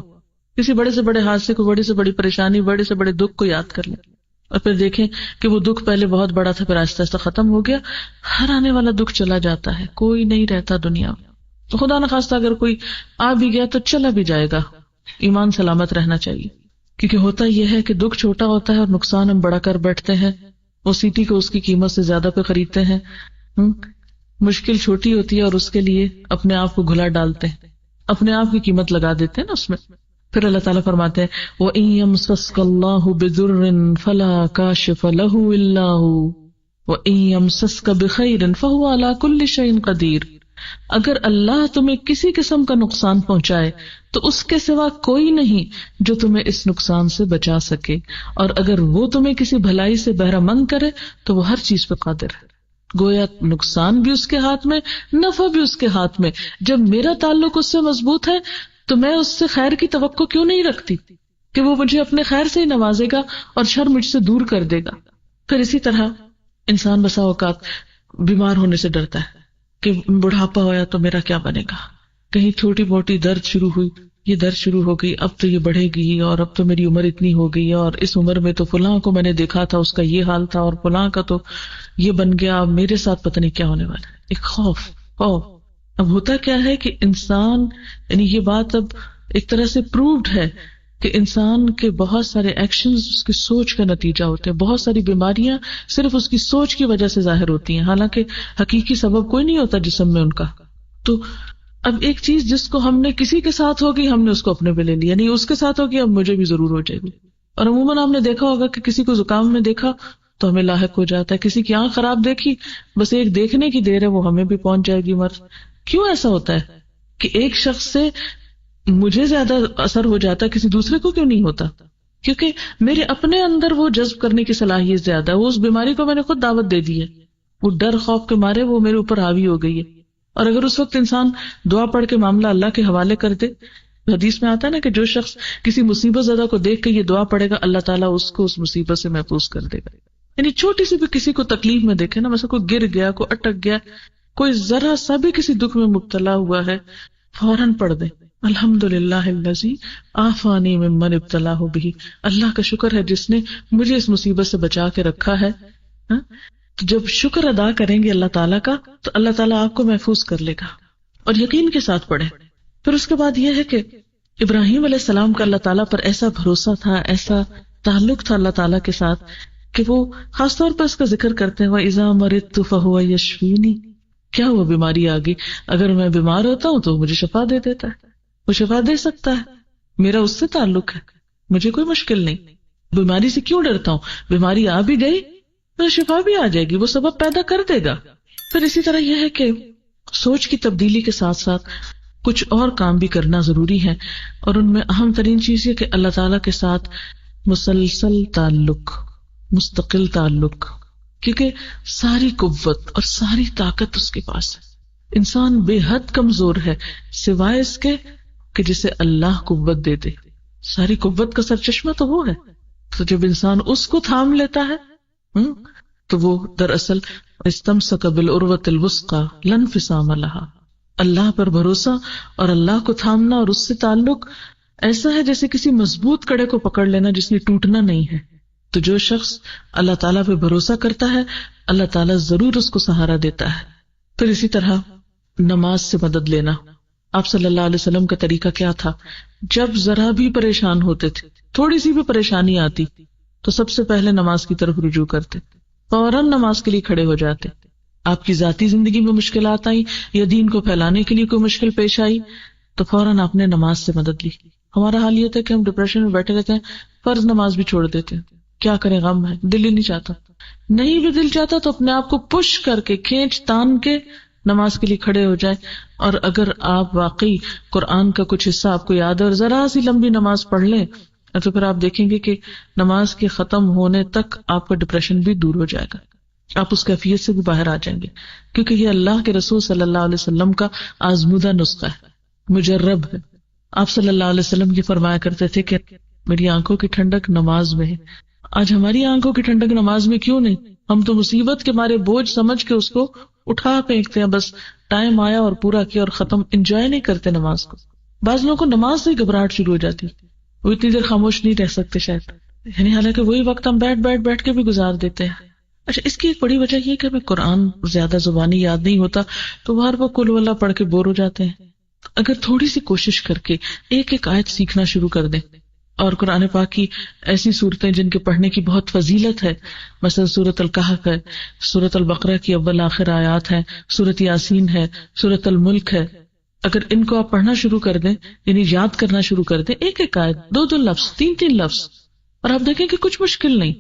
کسی بڑے سے بڑے حادثے کو، بڑی سے بڑی پریشانی، بڑے سے بڑے دکھ کو یاد کر لیں اور پھر دیکھیں کہ وہ دکھ پہلے بہت بڑا تھا، پھر آہستہ آہستہ ختم ہو گیا. ہر آنے والا دکھ چلا جاتا ہے، کوئی نہیں رہتا دنیا میں. تو خدا نخواستہ اگر کوئی آ بھی گیا تو چلا بھی جائے گا. ایمان سلامت رہنا چاہیے، کیونکہ ہوتا یہ ہے کہ دکھ چھوٹا ہوتا ہے اور نقصان ہم بڑا کر بیٹھتے ہیں. وہ سیٹی کو اس کی قیمت سے زیادہ پہ خریدتے ہیں. مشکل چھوٹی ہوتی ہے اور اس کے لیے اپنے آپ کو گھلا ڈالتے ہیں، اپنے آپ کی قیمت لگا دیتے ہیں نا اس میں. پھر اللہ تعالیٰ فرماتے ہیں وَإِن يَمْسَسْكَ اللَّهُ بِضُرٍّ فَلَا كَاشِفَ لَهُ إِلَّا هُوَ وَإِن يَمْسَسْكَ بِخَيْرٍ فَهُوَ عَلَى كُلِّ شَيْءٍ قَدِيرٌ. اگر اللہ تمہیں کسی قسم کا نقصان پہنچائے تو اس کے سوا کوئی نہیں جو تمہیں اس نقصان سے بچا سکے، اور اگر وہ تمہیں کسی بھلائی سے بہرہ مند کرے تو وہ ہر چیز پہ قادر ہے. گویا نقصان بھی اس کے ہاتھ میں، نفع بھی اس کے ہاتھ میں. جب میرا تعلق اس سے مضبوط ہے تو میں اس سے خیر کی توقع کیوں نہیں رکھتی کہ وہ مجھے اپنے خیر سے ہی نوازے گا اور شر مجھ سے دور کر دے گا. پھر اسی طرح انسان بسا اوقات بیمار ہونے سے ڈرتا ہے کہ بڑھاپا ہویا تو میرا کیا بنے گا، کہیں چھوٹی موٹی درد شروع ہوئی، یہ درد شروع ہو گئی، اب تو یہ بڑھے گی، اور اب تو میری عمر اتنی ہو گئی، اور اس عمر میں تو فلاں کو میں نے دیکھا تھا اس کا یہ حال تھا، اور فلاں کا تو یہ بن گیا، اب میرے ساتھ پتہ نہیں کیا ہونے والا ہے. ایک خوف. اب ہوتا کیا ہے کہ انسان، یعنی یہ بات اب ایک طرح سے پرووڈ ہے کہ انسان کے بہت سارے ایکشنز اس کی سوچ کا نتیجہ ہوتے ہیں. بہت ساری بیماریاں صرف اس کی سوچ کی وجہ سے ظاہر ہوتی ہیں، حالانکہ حقیقی سبب کوئی نہیں ہوتا جسم میں ان کا. تو اب ایک چیز جس کو ہم نے کسی کے ساتھ ہوگی ہم نے اس کو اپنے پہ لے لیا، نہیں اس کے ساتھ ہوگی اب مجھے بھی ضرور ہو جائے گی. اور عموماً آپ نے دیکھا ہوگا کہ کسی کو زکام میں دیکھا تو ہمیں لاحق ہو جاتا ہے، کسی کی آنکھ خراب دیکھی بس ایک دیکھنے کی دیر ہے وہ ہمیں بھی پہنچ جائے گی مرض. کیوں ایسا ہوتا ہے کہ ایک شخص سے مجھے زیادہ اثر ہو جاتا ہے، کسی دوسرے کو کیوں نہیں ہوتا؟ کیونکہ میرے اپنے اندر وہ جذب کرنے کی صلاحیت زیادہ ہے. وہ اس بیماری کو میں نے خود دعوت دے دی ہے، وہ ڈر خوف کے مارے وہ میرے اوپر حاوی ہو گئی ہے. اور اگر اس وقت انسان دعا پڑھ کے معاملہ اللہ کے حوالے کر دے، حدیث میں آتا ہے نا کہ جو شخص کسی مصیبت زدہ کو دیکھ کے یہ دعا پڑھے گا اللہ تعالیٰ اس کو اس مصیبت سے محفوظ کر دے گا. یعنی چھوٹی سی بھی کسی کو تکلیف میں دیکھے نا، مثلا کوئی گر گیا، کوئی اٹک گیا، کوئی ذرا سا بھی کسی دکھ میں مبتلا ہوا ہے، فوراً پڑھ دے الحمدللہ الذی عافانی ممن ابتلاہ بہ. اللہ کا شکر ہے جس نے مجھے اس مصیبت سے بچا کے رکھا ہے. تو جب شکر ادا کریں گے اللہ تعالیٰ کا تو اللہ تعالیٰ آپ کو محفوظ کر لے گا. اور یقین کے ساتھ پڑھیں. پھر اس کے بعد یہ ہے کہ ابراہیم علیہ السلام کا اللہ تعالیٰ پر ایسا بھروسہ تھا، ایسا تعلق تھا اللہ تعالیٰ کے ساتھ کہ وہ خاص طور پر اس کا ذکر کرتے ہیں وَإِذَا مَرِضْتُ فَهُوَ يَشْفِينِ. کیا وہ بیماری آ گئی، اگر میں بیمار ہوتا ہوں تو مجھے شفا دے دیتا ہے، وہ شفا دے سکتا ہے، میرا اس سے تعلق ہے، مجھے کوئی مشکل نہیں. بیماری سے کیوں ڈرتا ہوں؟ بیماری آ بھی گئی تو شفا بھی آ جائے گی، وہ سبب پیدا کر دے گا. پھر اسی طرح یہ ہے کہ سوچ کی تبدیلی کے ساتھ ساتھ کچھ اور کام بھی کرنا ضروری ہے، اور ان میں اہم ترین چیز یہ کہ اللہ تعالیٰ کے ساتھ مسلسل تعلق، مستقل تعلق، کیونکہ ساری قوت اور ساری طاقت اس کے پاس ہے. انسان بے حد کمزور ہے سوائے اس کے کہ جسے اللہ قوت دے دے. ساری قوت کا سرچشمہ تو وہ ہے. تو جب انسان اس کو تھام لیتا ہے تو وہ دراصل استمسک بالعروۃ الوثقی لا انفصام لہا. اللہ پر بھروسہ اور اللہ کو تھامنا اور اس سے تعلق ایسا ہے جیسے کسی مضبوط کڑے کو پکڑ لینا جس نے ٹوٹنا نہیں ہے. تو جو شخص اللہ تعالیٰ پہ بھروسہ کرتا ہے اللہ تعالیٰ ضرور اس کو سہارا دیتا ہے. پھر اسی طرح نماز سے مدد لینا. آپ صلی اللہ علیہ وسلم کا طریقہ کیا تھا؟ جب ذرا بھی پریشان ہوتے تھے، تھوڑی سی بھی پریشانی آتی تو سب سے پہلے نماز کی طرف رجوع کرتے، فوراً نماز کے لیے کھڑے ہو جاتے. آپ کی ذاتی زندگی میں مشکلات آئی یا دین کو پھیلانے کے لیے کوئی مشکل پیش آئی تو فوراً آپ نے نماز سے مدد لی. ہمارا حال یہ تھا کہ ہم ڈپریشن میں بیٹھے رہتے ہیں، فرض نماز بھی چھوڑ دیتے ہیں. کیا کریں، غم ہے، دل ہی نہیں چاہتا. نہیں بھی دل چاہتا تو اپنے آپ کو پش کر کے کھینچ تان کے نماز کے لیے کھڑے ہو جائے. اور اگر آپ واقعی قرآن کا کچھ حصہ آپ کو یاد ہے اور ذرا سی لمبی نماز پڑھ لیں تو پھر آپ دیکھیں گے کہ نماز کے ختم ہونے تک آپ کا ڈپریشن بھی دور ہو جائے گا، آپ اس کیفیت سے بھی باہر آ جائیں گے. کیونکہ یہ اللہ کے رسول صلی اللہ علیہ وسلم کا آزمودہ نسخہ ہے، مجرب ہے. آپ صلی اللہ علیہ وسلم یہ فرمایا کرتے تھے کہ میری آنکھوں کی ٹھنڈک نماز میں ہے. آج ہماری آنکھوں کی ٹھنڈک نماز میں کیوں نہیں؟ ہم تو مصیبت کے مارے بوجھ سمجھ کے اس کو اٹھا پھینکتے ہیں، بس ٹائم آیا اور پورا کیا اور ختم. انجوائے نہیں کرتے نماز کو. بعض لوگوں کو نماز سے ہی گھبراہٹ شروع ہو جاتی، وہ اتنی دیر خاموش نہیں رہ سکتے شاید، یعنی حالانکہ وہی وقت ہم بیٹھ کے بھی گزار دیتے ہیں. اچھا، اس کی ایک بڑی وجہ یہ کہ ہمیں قرآن زیادہ زبانی یاد نہیں ہوتا تو ہر وقت قل واللہ پڑھ کے بور ہو جاتے ہیں. اگر تھوڑی سی کوشش کر کے ایک ایک آیت سیکھنا شروع کر دیں، اور قرآن پاک کی ایسی صورتیں جن کے پڑھنے کی بہت فضیلت ہے، مثلا سورۃ الکہف ہے، سورۃ البقرہ کی اول آخر آیات ہیں، سورۃ یاسین ہے، سورۃ الملک ہے، اگر ان کو آپ پڑھنا شروع کر دیں، یعنی یاد کرنا شروع کر دیں، ایک ایک آیت، دو دو لفظ، تین تین لفظ، اور آپ دیکھیں کہ کچھ مشکل نہیں.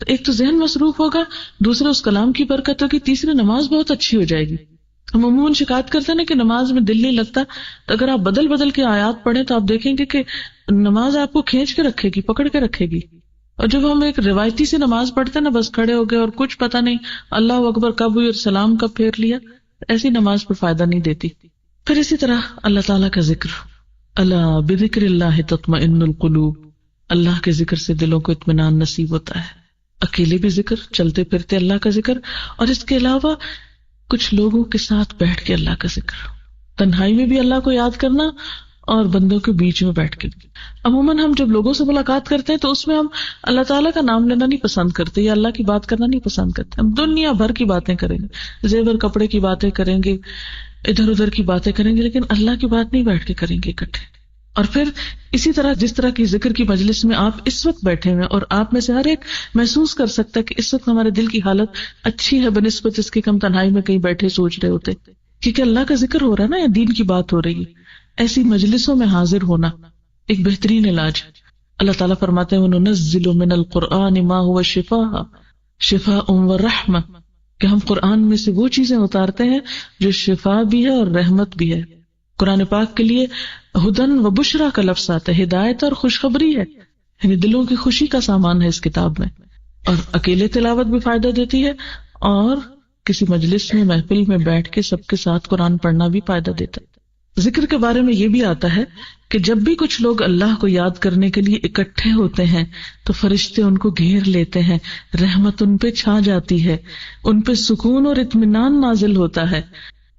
تو ایک تو ذہن مصروف ہوگا، دوسرے اس کلام کی برکت ہوگی، تیسری نماز بہت اچھی ہو جائے گی. ہم عموماً شکایت کرتے ہیں نا کہ نماز میں دل نہیں لگتا، تو اگر آپ بدل بدل کے آیات پڑھیں تو آپ دیکھیں گے کہ نماز آپ کو کھینچ کے رکھے گی، پکڑ کے رکھے گی. اور جب ہم ایک روایتی سے نماز پڑھتے ہیں نا، بس کھڑے ہو گئے اور کچھ پتہ نہیں اللہ اکبر کب ہوئی اور سلام کب پھیر لیا، ایسی نماز پر فائدہ نہیں دیتی. پھر اسی طرح اللہ تعالیٰ کا ذکر، الا بذکر اللہ تطمئن القلوب، اللہ کے ذکر سے دلوں کو اطمینان نصیب ہوتا ہے. اکیلے بھی ذکر، چلتے پھرتے اللہ کا ذکر، اور اس کے علاوہ کچھ لوگوں کے ساتھ بیٹھ کے اللہ کا ذکر، تنہائی میں بھی اللہ کو یاد کرنا اور بندوں کے بیچ میں بیٹھ کے. عموماً ہم جب لوگوں سے ملاقات کرتے ہیں تو اس میں ہم اللہ تعالیٰ کا نام لینا نہیں پسند کرتے یا اللہ کی بات کرنا نہیں پسند کرتے. ہم دنیا بھر کی باتیں کریں گے، زیور کپڑے کی باتیں کریں گے، ادھر ادھر کی باتیں کریں گے، لیکن اللہ کی بات نہیں بیٹھ کے کریں گے اکٹھے. اور پھر اسی طرح جس طرح کی ذکر کی مجلس میں آپ اس وقت بیٹھے ہوئے اور آپ میں سے ہر ایک محسوس کر سکتا ہے کہ اس وقت ہمارے دل کی حالت اچھی ہے بنسبت اس کے کم تنہائی میں کہیں بیٹھے سوچ رہے ہوتے، کیونکہ اللہ کا ذکر ہو رہا ہے نا یا دین کی بات ہو رہی ہے. ایسی مجلسوں میں حاضر ہونا ایک بہترین علاج. اللہ تعالیٰ فرماتے ہیں وَنُنَزِّلُ مِنَ الْقُرْآنِ مَا هُوَ شِفَاءٌ وَرَحْمَةٌ، کہ ہم قرآن میں سے وہ چیزیں اتارتے ہیں جو شفا بھی ہے اور رحمت بھی ہے. قرآن پاک کے لیے ہدن و بشرا کا لفظ آتا ہے، ہدایت اور خوشخبری ہے، یعنی دلوں کی خوشی کا سامان ہے اس کتاب میں. اور اکیلے تلاوت بھی فائدہ دیتی ہے اور کسی مجلس میں محفل میں بیٹھ کے سب کے ساتھ قرآن پڑھنا بھی فائدہ دیتا ہے. ذکر کے بارے میں یہ بھی آتا ہے کہ جب بھی کچھ لوگ اللہ کو یاد کرنے کے لیے اکٹھے ہوتے ہیں تو فرشتے ان کو گھیر لیتے ہیں، رحمت ان پہ چھا جاتی ہے، ان پہ سکون اور اطمینان نازل ہوتا ہے،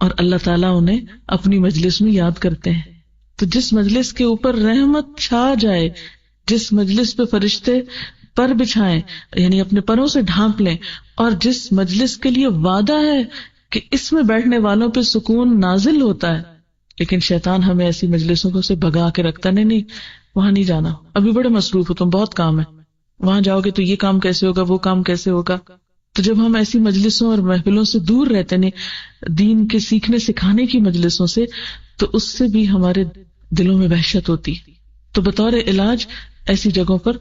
اور اللہ تعالیٰ انہیں اپنی مجلس میں یاد کرتے ہیں. تو جس مجلس کے اوپر رحمت چھا جائے، جس مجلس پہ فرشتے پر بچھائیں یعنی اپنے پروں سے ڈھانپ لیں، اور جس مجلس کے لیے وعدہ ہے کہ اس میں بیٹھنے والوں پہ سکون نازل ہوتا ہے، لیکن شیطان ہمیں ایسی مجلسوں کو سے بھگا کے رکھتا، نہیں وہاں نہیں جانا، ابھی بڑے مصروف ہو تم، بہت کام ہے، وہاں جاؤ گے تو یہ کام کیسے ہوگا، وہ کام کیسے ہوگا. تو جب ہم ایسی مجلسوں اور محفلوں سے دور رہتے ہیں، دین کے سیکھنے سکھانے کی مجلسوں سے، تو اس سے بھی ہمارے دلوں میں وحشت ہوتی. تو بطور علاج ایسی جگہوں پر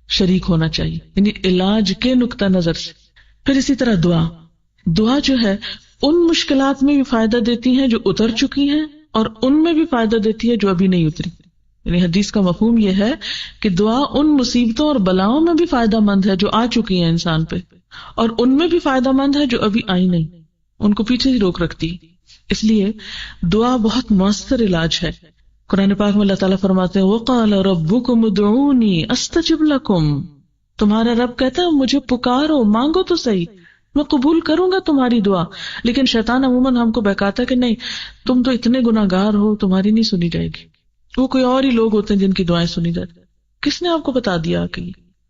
شریک ہونا چاہیے، یعنی علاج کے نقطہ نظر سے. پھر اسی طرح دعا جو ہے ان مشکلات میں بھی فائدہ دیتی ہیں جو اتر چکی ہیں، اور ان میں بھی فائدہ دیتی ہے جو ابھی نہیں اتری. یعنی حدیث کا مفہوم یہ ہے کہ دعا ان مصیبتوں اور بلاؤں میں بھی فائدہ مند ہے جو آ چکی ہیں انسان پہ، اور ان میں بھی فائدہ مند ہے جو ابھی آئی نہیں، ان کو پیچھے ہی روک رکھتی. اس لیے دعا بہت مؤثر علاج ہے. قرآن پاک میں اللہ تعالیٰ فرماتے ہیں وَقَالَ رَبُّكُمُ ادْعُونِي أَسْتَجِبْ لَكُمْ، تمہارا رب کہتا ہے مجھے پکارو، مانگو تو صحیح، میں قبول کروں گا تمہاری دعا. لیکن شیطان عموماً ہم کو بہکاتا ہے کہ نہیں تم تو اتنے گناہگار ہو، تمہاری نہیں سنی جائے گی. وہ کوئی اور ہی لوگ ہوتے ہیں جن کی دعائیں سنی جاتی. کس نے آپ کو بتا دیا کہ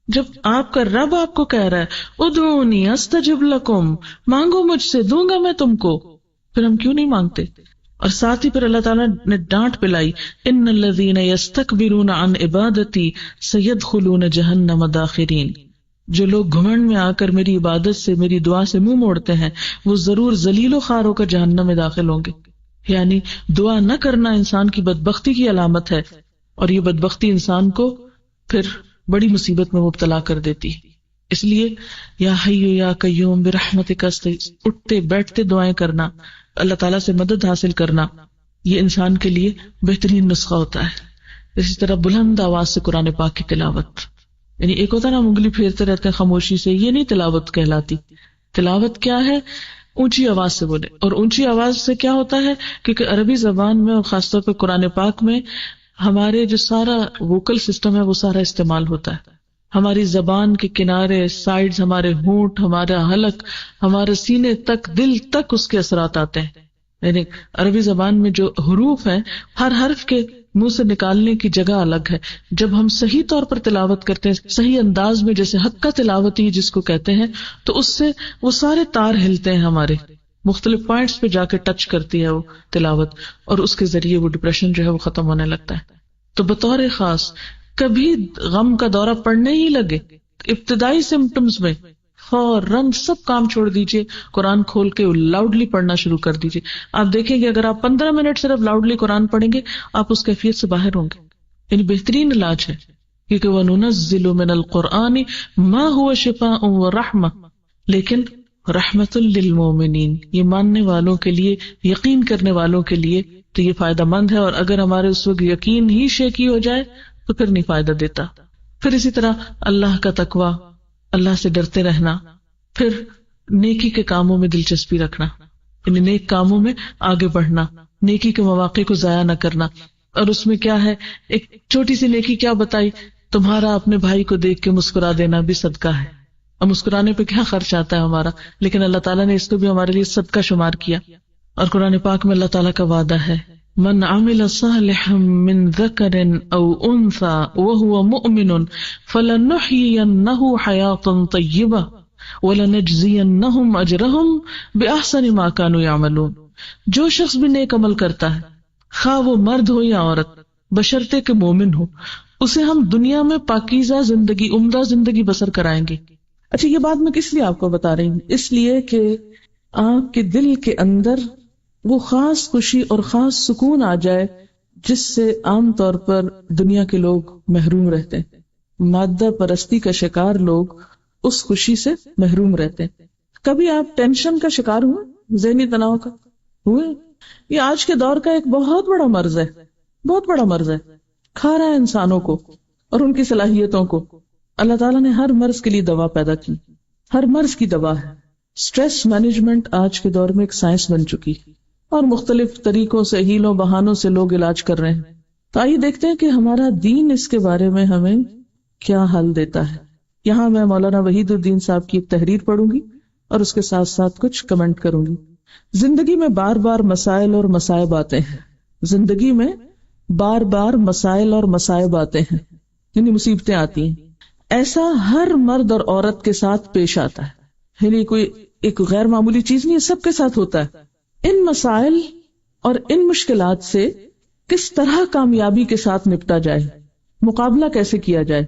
جب آپ کا رب آپ کو کہہ رہا ہے ادعونی استجب لکم، مانگو مجھ سے دوں گا میں تم کو، پھر ہم کیوں نہیں مانگتے؟ اور ساتھ ہی پھر اللہ تعالیٰ نے ڈانٹ پلائی ان الذین یستکبرون عن عبادتی سیدخلون جہنم داخرین، جو لوگ گھمنڈ میں آ کر میری عبادت سے، میری دعا سے منہ موڑتے ہیں، وہ ضرور ذلیل و خوار ہو کر جہنم میں داخل ہوں گے. یعنی دعا نہ کرنا انسان کی بدبختی کی علامت ہے، اور یہ بدبختی انسان کو پھر بڑی مصیبت میں مبتلا کر دیتی ہے. اس لیے یا حی یا قیوم برحمتک اٹھتے بیٹھتے دعائیں کرنا، اللہ تعالیٰ سے مدد حاصل کرنا، یہ انسان کے لیے بہترین نسخہ ہوتا ہے. اسی طرح بلند آواز سے قرآن پاک کی تلاوت، یعنی ایک ہوتا ہے نا ہم انگلی پھیرتے رہتے ہیں خاموشی سے، یہ نہیں تلاوت کہلاتی. تلاوت کیا ہے؟ اونچی آواز سے بولے. اور اونچی آواز سے کیا ہوتا ہے؟ کیونکہ عربی زبان میں اور خاص طور پہ قرآن پاک میں ہمارے جو سارا ووکل سسٹم ہے وہ سارا استعمال ہوتا ہے. ہماری زبان کے کنارے، سائڈز، ہمارے ہونٹ، ہمارا حلق، ہمارے سینے تک، دل تک اس کے اثرات آتے ہیں. یعنی عربی زبان میں جو حروف ہیں، ہر حرف کے منہ سے نکالنے کی جگہ الگ ہے. جب ہم صحیح طور پر تلاوت کرتے ہیں، صحیح انداز میں، جیسے حق کا تلاوتی جس کو کہتے ہیں، تو اس سے وہ سارے تار ہلتے ہیں، ہمارے مختلف پوائنٹس پہ جا کے ٹچ کرتی ہے وہ تلاوت، اور اس کے ذریعے وہ ڈپریشن جو ہے وہ ختم ہونے لگتا ہے. تو بطور خاص کبھی غم کا دورہ پڑنے ہی لگے، ابتدائی سمپٹمز میں فوراً سب کام چھوڑ دیجئے، قرآن کھول کے لاؤڈلی پڑھنا شروع کر دیجئے. آپ دیکھیں گے اگر آپ 15 منٹ صرف لاؤڈلی قرآن پڑھیں گے، آپ اس کیفیت سے باہر ہوں گے. یعنی بہترین علاج ہے، کیونکہ وَنُنَزِّلُ مِنَ الْقُرْآنِ مَا هُوَ شِفَاءٌ وَرَحْمَةٌ، لیکن رحمت للمومنین، یہ ماننے والوں کے لیے، یقین کرنے والوں کے لیے تو یہ فائدہ مند ہے. اور اگر ہمارے اس وقت یقین ہی شیکی ہو جائے تو پھر نہیں فائدہ دیتا. پھر اسی طرح اللہ کا تقوی، اللہ سے ڈرتے رہنا، پھر نیکی کے کاموں میں دلچسپی رکھنا، یعنی نیک کاموں میں آگے بڑھنا، نیکی کے مواقع کو ضائع نہ کرنا. اور اس میں کیا ہے، ایک چھوٹی سی نیکی کیا بتائی، تمہارا اپنے بھائی کو دیکھ کے مسکرا دینا بھی صدقہ ہے. اب مسکرانے پہ کیا خرچ آتا ہے ہمارا، لیکن اللہ تعالیٰ نے اس کو بھی ہمارے لیے صدقہ شمار کیا. اور قرآن پاک میں اللہ تعالیٰ کا وعدہ ہے، من عمل صالحا من ذکر او انثى وهو مؤمن فلنحيينه حياة طیبہ ولنجزینہم اجرہم باحسن ما كانوا يعملون. جو شخص بھی نیک عمل کرتا ہے، خواہ وہ مرد ہو یا عورت، بشرطے کہ مومن ہو، اسے ہم دنیا میں پاکیزہ زندگی، عمدہ زندگی بسر کرائیں گے. اچھا، یہ بات میں کس لیے آپ کو بتا رہی ہوں؟ اس لیے کہ آپ کے دل کے اندر وہ خاص خوشی اور خاص سکون آ جائے جس سے عام طور پر دنیا کے لوگ محروم رہتے ہیں. مادہ پرستی کا شکار لوگ اس خوشی سے محروم رہتے ہیں. کبھی آپ ٹینشن کا شکار ہوئے، ذہنی تناؤ کا ہوئے؟ یہ آج کے دور کا ایک بہت بڑا مرض ہے، بہت بڑا مرض ہے، کھا رہا ہے انسانوں کو اور ان کی صلاحیتوں کو. اللہ تعالیٰ نے ہر مرض کے لیے دوا پیدا کی، ہر مرض کی دوا ہے. سٹریس مینجمنٹ آج کے دور میں ایک سائنس بن چکی اور مختلف طریقوں سے، ہیلوں بہانوں سے لوگ علاج کر رہے ہیں. تو آئیے دیکھتے ہیں کہ ہمارا دین اس کے بارے میں ہمیں کیا حل دیتا ہے. یہاں میں مولانا وحید الدین صاحب کی ایک تحریر پڑھوں گی اور اس کے ساتھ ساتھ کچھ کمنٹ کروں گی. زندگی میں بار بار مسائل اور مصائب آتے ہیں، زندگی میں بار بار مسائل اور مصائب آتے ہیں، یعنی مصیبتیں آتی ہیں. ایسا ہر مرد اور عورت کے ساتھ پیش آتا ہے، یعنی کوئی ایک غیر معمولی چیز نہیں ہے، سب کے ساتھ ہوتا ہے. ان مسائل اور ان مشکلات سے کس طرح کامیابی کے ساتھ نپٹا جائے، مقابلہ کیسے کیا جائے،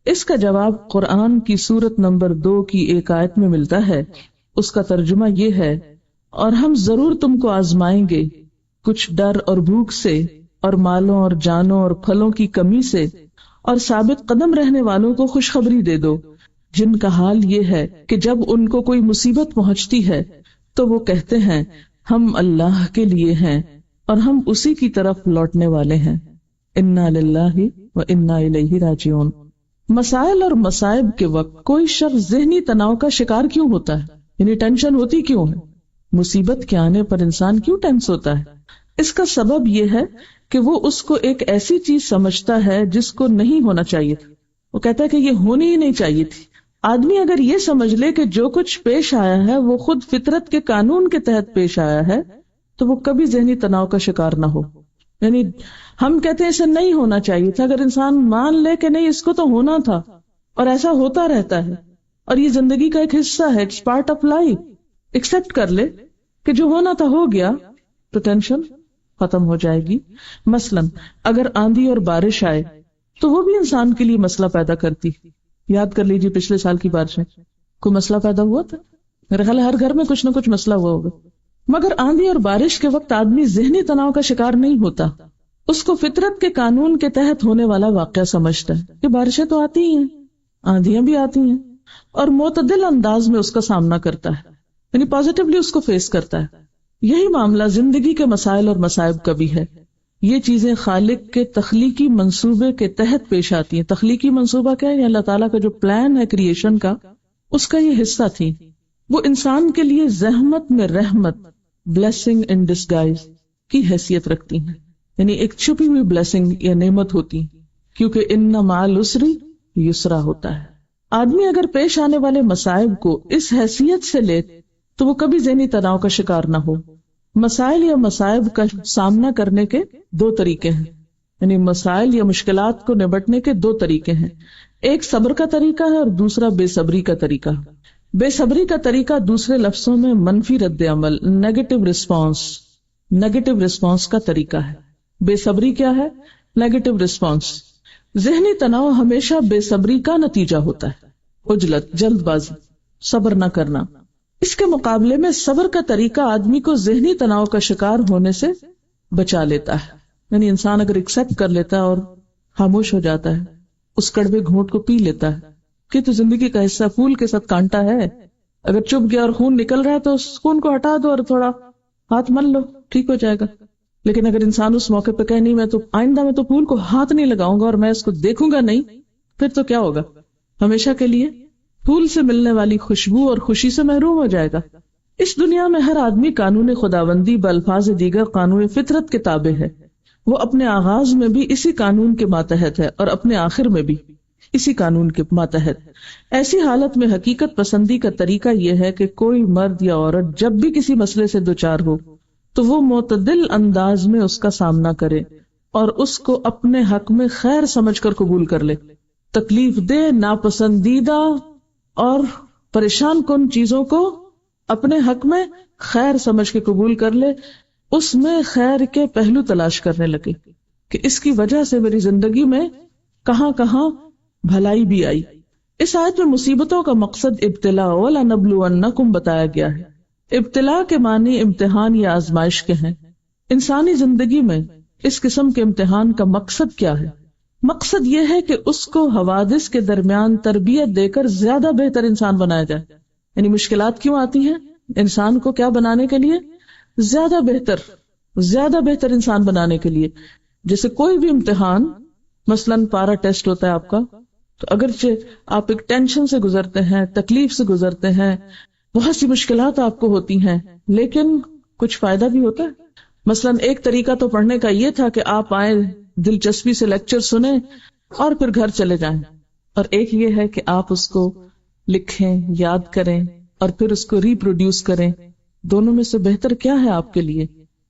اس کا جواب قرآن کی سورت نمبر 2 کی ایک آیت میں ملتا ہے. اس کا ترجمہ یہ ہے، اور ہم ضرور تم کو آزمائیں گے کچھ ڈر اور بھوک سے، اور مالوں اور جانوں اور پھلوں کی کمی سے، اور ثابت قدم رہنے والوں کو خوشخبری دے دو جن کا حال یہ ہے کہ جب ان کو کوئی مصیبت پہنچتی ہے تو وہ کہتے ہیں ہم اللہ کے لیے ہیں اور ہم اسی کی طرف لوٹنے والے ہیں. انا للہ و انا الیہ راجعون. مسائل اور مصائب کے وقت کوئی شخص ذہنی تناؤ کا شکار کیوں ہوتا ہے، یعنی ٹینشن ہوتی کیوں ہے؟ مصیبت کے آنے پر انسان کیوں ٹینس ہوتا ہے؟ اس کا سبب یہ ہے کہ وہ اس کو ایک ایسی چیز سمجھتا ہے جس کو نہیں ہونا چاہیے تھا. وہ کہتا ہے کہ یہ ہونی ہی نہیں چاہیے تھی. آدمی اگر یہ سمجھ لے کہ جو کچھ پیش آیا ہے وہ خود فطرت کے قانون کے تحت پیش آیا ہے تو وہ کبھی ذہنی تناؤ کا شکار نہ ہو. یعنی ہم کہتے ہیں اسے نہیں ہونا چاہیے تھا، اگر انسان مان لے کہ نہیں اس کو تو ہونا تھا اور ایسا ہوتا رہتا ہے اور یہ زندگی کا ایک حصہ ہے، it's part of life, accept کر لے کہ جو ہونا تھا ہو گیا تو ٹینشن ختم ہو جائے گی. مثلا اگر آندھی اور بارش آئے تو وہ بھی انسان کے لیے مسئلہ پیدا کرتی. یاد کر لیجیے پچھلے سال کی بارشیں، کوئی مسئلہ پیدا ہوا تھا؟ میرے خیال ہے ہر گھر میں کچھ نہ کچھ مسئلہ ہوا ہوگا. مگر آندھی اور بارش کے وقت آدمی ذہنی تناؤ کا شکار نہیں ہوتا، اس کو فطرت کے قانون کے تحت ہونے والا واقعہ سمجھتا ہے کہ بارشیں تو آتی ہی ہیں، آندھیاں بھی آتی ہیں، اور معتدل انداز میں اس کا سامنا کرتا ہے، یعنی پازیٹیولی اس کو فیس کرتا ہے. یہی معاملہ زندگی کے مسائل اور مصائب کا بھی ہے. یہ چیزیں خالق کے تخلیقی منصوبے کے تحت پیش آتی ہیں. تخلیقی منصوبہ کیا ہے؟ اللہ تعالیٰ کا جو پلان ہے کریشن کا، اس کا یہ حصہ تھی. وہ انسان کے لیے زحمت میں رحمت، بلیسنگ ان ڈسگائز کی حیثیت رکھتی ہیں، یعنی ایک چھپی ہوئی بلیسنگ یا نعمت ہوتی، کیونکہ ان مع العسر یسرا ہوتا ہے. آدمی اگر پیش آنے والے مصائب کو اس حیثیت سے لے تو وہ کبھی ذہنی تناؤ کا شکار نہ ہو. مسائل یا مصائب کا سامنا کرنے کے دو طریقے ہیں، یعنی مسائل یا مشکلات کو نبٹنے کے دو طریقے ہیں. ایک صبر کا طریقہ ہے اور دوسرا بے صبری کا طریقہ. بے صبری کا طریقہ دوسرے لفظوں میں منفی رد عمل، نیگیٹو رسپانس کا طریقہ ہے. بے صبری کیا ہے؟ Negative response. ذہنی تناؤ ہمیشہ بے صبری کا نتیجہ ہوتا ہے، عجلت، جلد بازی، صبر نہ کرنا. اس کے مقابلے میں صبر کا طریقہ آدمی کو ذہنی تناؤ کا شکار ہونے سے بچا لیتا ہے. یعنی انسان اگر ایکسپٹ کر لیتا ہے اور خاموش ہو جاتا ہے، اس کڑوے گھونٹ کو پی لیتا ہے کہ تو زندگی کا حصہ، پھول کے ساتھ کانٹا ہے، اگر چپ گیا اور خون نکل رہا ہے تو اس خون کو ہٹا دو اور تھوڑا ہاتھ مل لو، ٹھیک ہو جائے گا. لیکن اگر انسان اس موقع پہ کہے نہیں میں تو آئندہ میں تو پھول کو ہاتھ نہیں لگاؤں گا اور میں اس کو دیکھوں گا نہیں، پھر تو کیا ہوگا؟ ہمیشہ کے لیے پھول سے ملنے والی خوشبو اور خوشی سے محروم ہو جائے گا. اس دنیا میں ہر آدمی قانون خداوندی بالفاظ دیگر قانون فطرت کے تابع ہے. وہ اپنے آغاز میں بھی اسی قانون کے ماتحت ہے اور اپنے آخر میں بھی اسی قانون کے ماتحت. ایسی حالت میں حقیقت پسندی کا طریقہ یہ ہے کہ کوئی مرد یا عورت جب بھی کسی مسئلے سے دوچار ہو تو وہ معتدل انداز میں اس کا سامنا کرے اور اس کو اپنے حق میں خیر سمجھ کر قبول کر لے. تکلیف دہ، ناپسندیدہ اور پریشان کن چیزوں کو اپنے حق میں خیر سمجھ کے قبول کر لے، اس میں خیر کے پہلو تلاش کرنے لگے کہ اس کی وجہ سے میری زندگی میں کہاں کہاں بھلائی بھی آئی. اس آیت میں مصیبتوں کا مقصد ابتلا وَلَنَبْلُوَنَّكُمْ بتایا گیا ہے. ابتلا کے معنی امتحان یا آزمائش کے ہیں. انسانی زندگی میں اس قسم کے امتحان کا مقصد کیا ہے؟ مقصد یہ ہے کہ اس کو حوادث کے درمیان تربیت دے کر زیادہ بہتر انسان بنایا جائے. یعنی مشکلات کیوں آتی ہیں؟ انسان کو کیا بنانے کے لیے؟ زیادہ بہتر انسان بنانے کے لیے. جیسے کوئی بھی امتحان، مثلاً پارا ٹیسٹ ہوتا ہے آپ کا، تو اگرچہ آپ ایک ٹینشن سے گزرتے ہیں، تکلیف سے گزرتے ہیں، بہت سی مشکلات آپ کو ہوتی ہیں، لیکن کچھ فائدہ بھی ہوتا ہے. مثلاً ایک طریقہ تو پڑھنے کا یہ تھا کہ آپ آئیں، دلچسپی سے لیکچر سنیں اور پھر گھر چلے جائیں، اور ایک یہ ہے کہ آپ اس کو لکھیں، یاد کریں اور پھر اس کو ریپروڈیوس کریں. دونوں میں سے بہتر کیا ہے آپ کے لیے،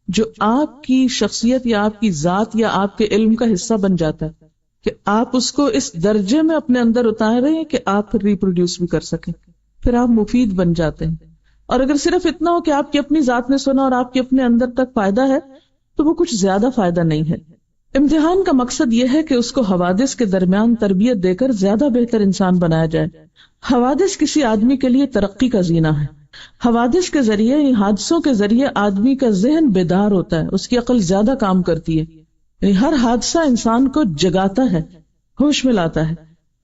جو آپ کی شخصیت یا آپ کی ذات یا آپ کے علم کا حصہ بن جاتا ہے کہ آپ اس کو اس درجے میں اپنے اندر اتاریں کہ آپ پھر ریپروڈیوس بھی کر سکیں، پھر آپ مفید بن جاتے ہیں. اور اگر صرف اتنا ہو کہ آپ کی اپنی ذات نے سنا اور آپ کے اپنے اندر تک فائدہ ہے تو وہ کچھ زیادہ فائدہ نہیں ہے. امتحان کا مقصد یہ ہے کہ اس کو حوادث کے درمیان تربیت دے کر زیادہ بہتر انسان بنایا جائے. حوادث کسی آدمی کے لیے ترقی کا زینہ ہے. حوادث کے ذریعے، حادثوں کے ذریعے آدمی کا ذہن بیدار ہوتا ہے، اس کی عقل زیادہ کام کرتی ہے. یعنی ہر حادثہ انسان کو جگاتا ہے، ہوش میں لاتا ہے.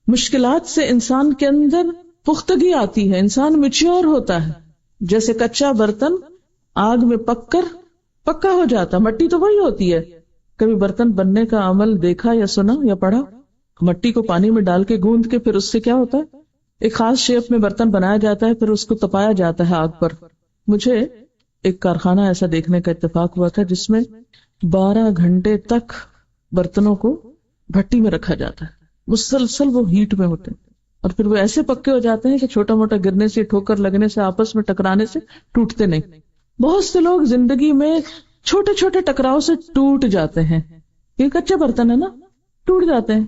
مشکلات سے انسان کے اندر پختگی آتی ہے، انسان میچور ہوتا ہے. جیسے کچا برتن آگ میں پک کر پکا ہو جاتا. مٹی تو وہی ہوتی ہے. کبھی برتن بننے کا عمل دیکھا یا سنا یا پڑھا؟ مٹی کو پانی میں ڈال کے گوندھ کے پھر اس سے کیا ہوتا ہے؟ ایک خاص شیپ میں برتن بنایا جاتا ہے، پھر اس کو تپایا جاتا ہے آگ پر. مجھے ایک کارخانہ ایسا دیکھنے کا اتفاق ہوا تھا جس میں 12 گھنٹے تک برتنوں کو بھٹی میں رکھا جاتا ہے، مسلسل وہ ہیٹ میں ہوتے ہیں، اور پھر وہ ایسے پکے ہو جاتے ہیں کہ چھوٹا موٹا گرنے سے، ٹھوکر لگنے سے، آپس میں ٹکرانے سے ٹوٹتے نہیں. بہت سے لوگ زندگی میں چھوٹے چھوٹے ٹکراؤ سے ٹوٹ جاتے ہیں. یہ کچے برتن ہے نا, ٹوٹ جاتے ہیں,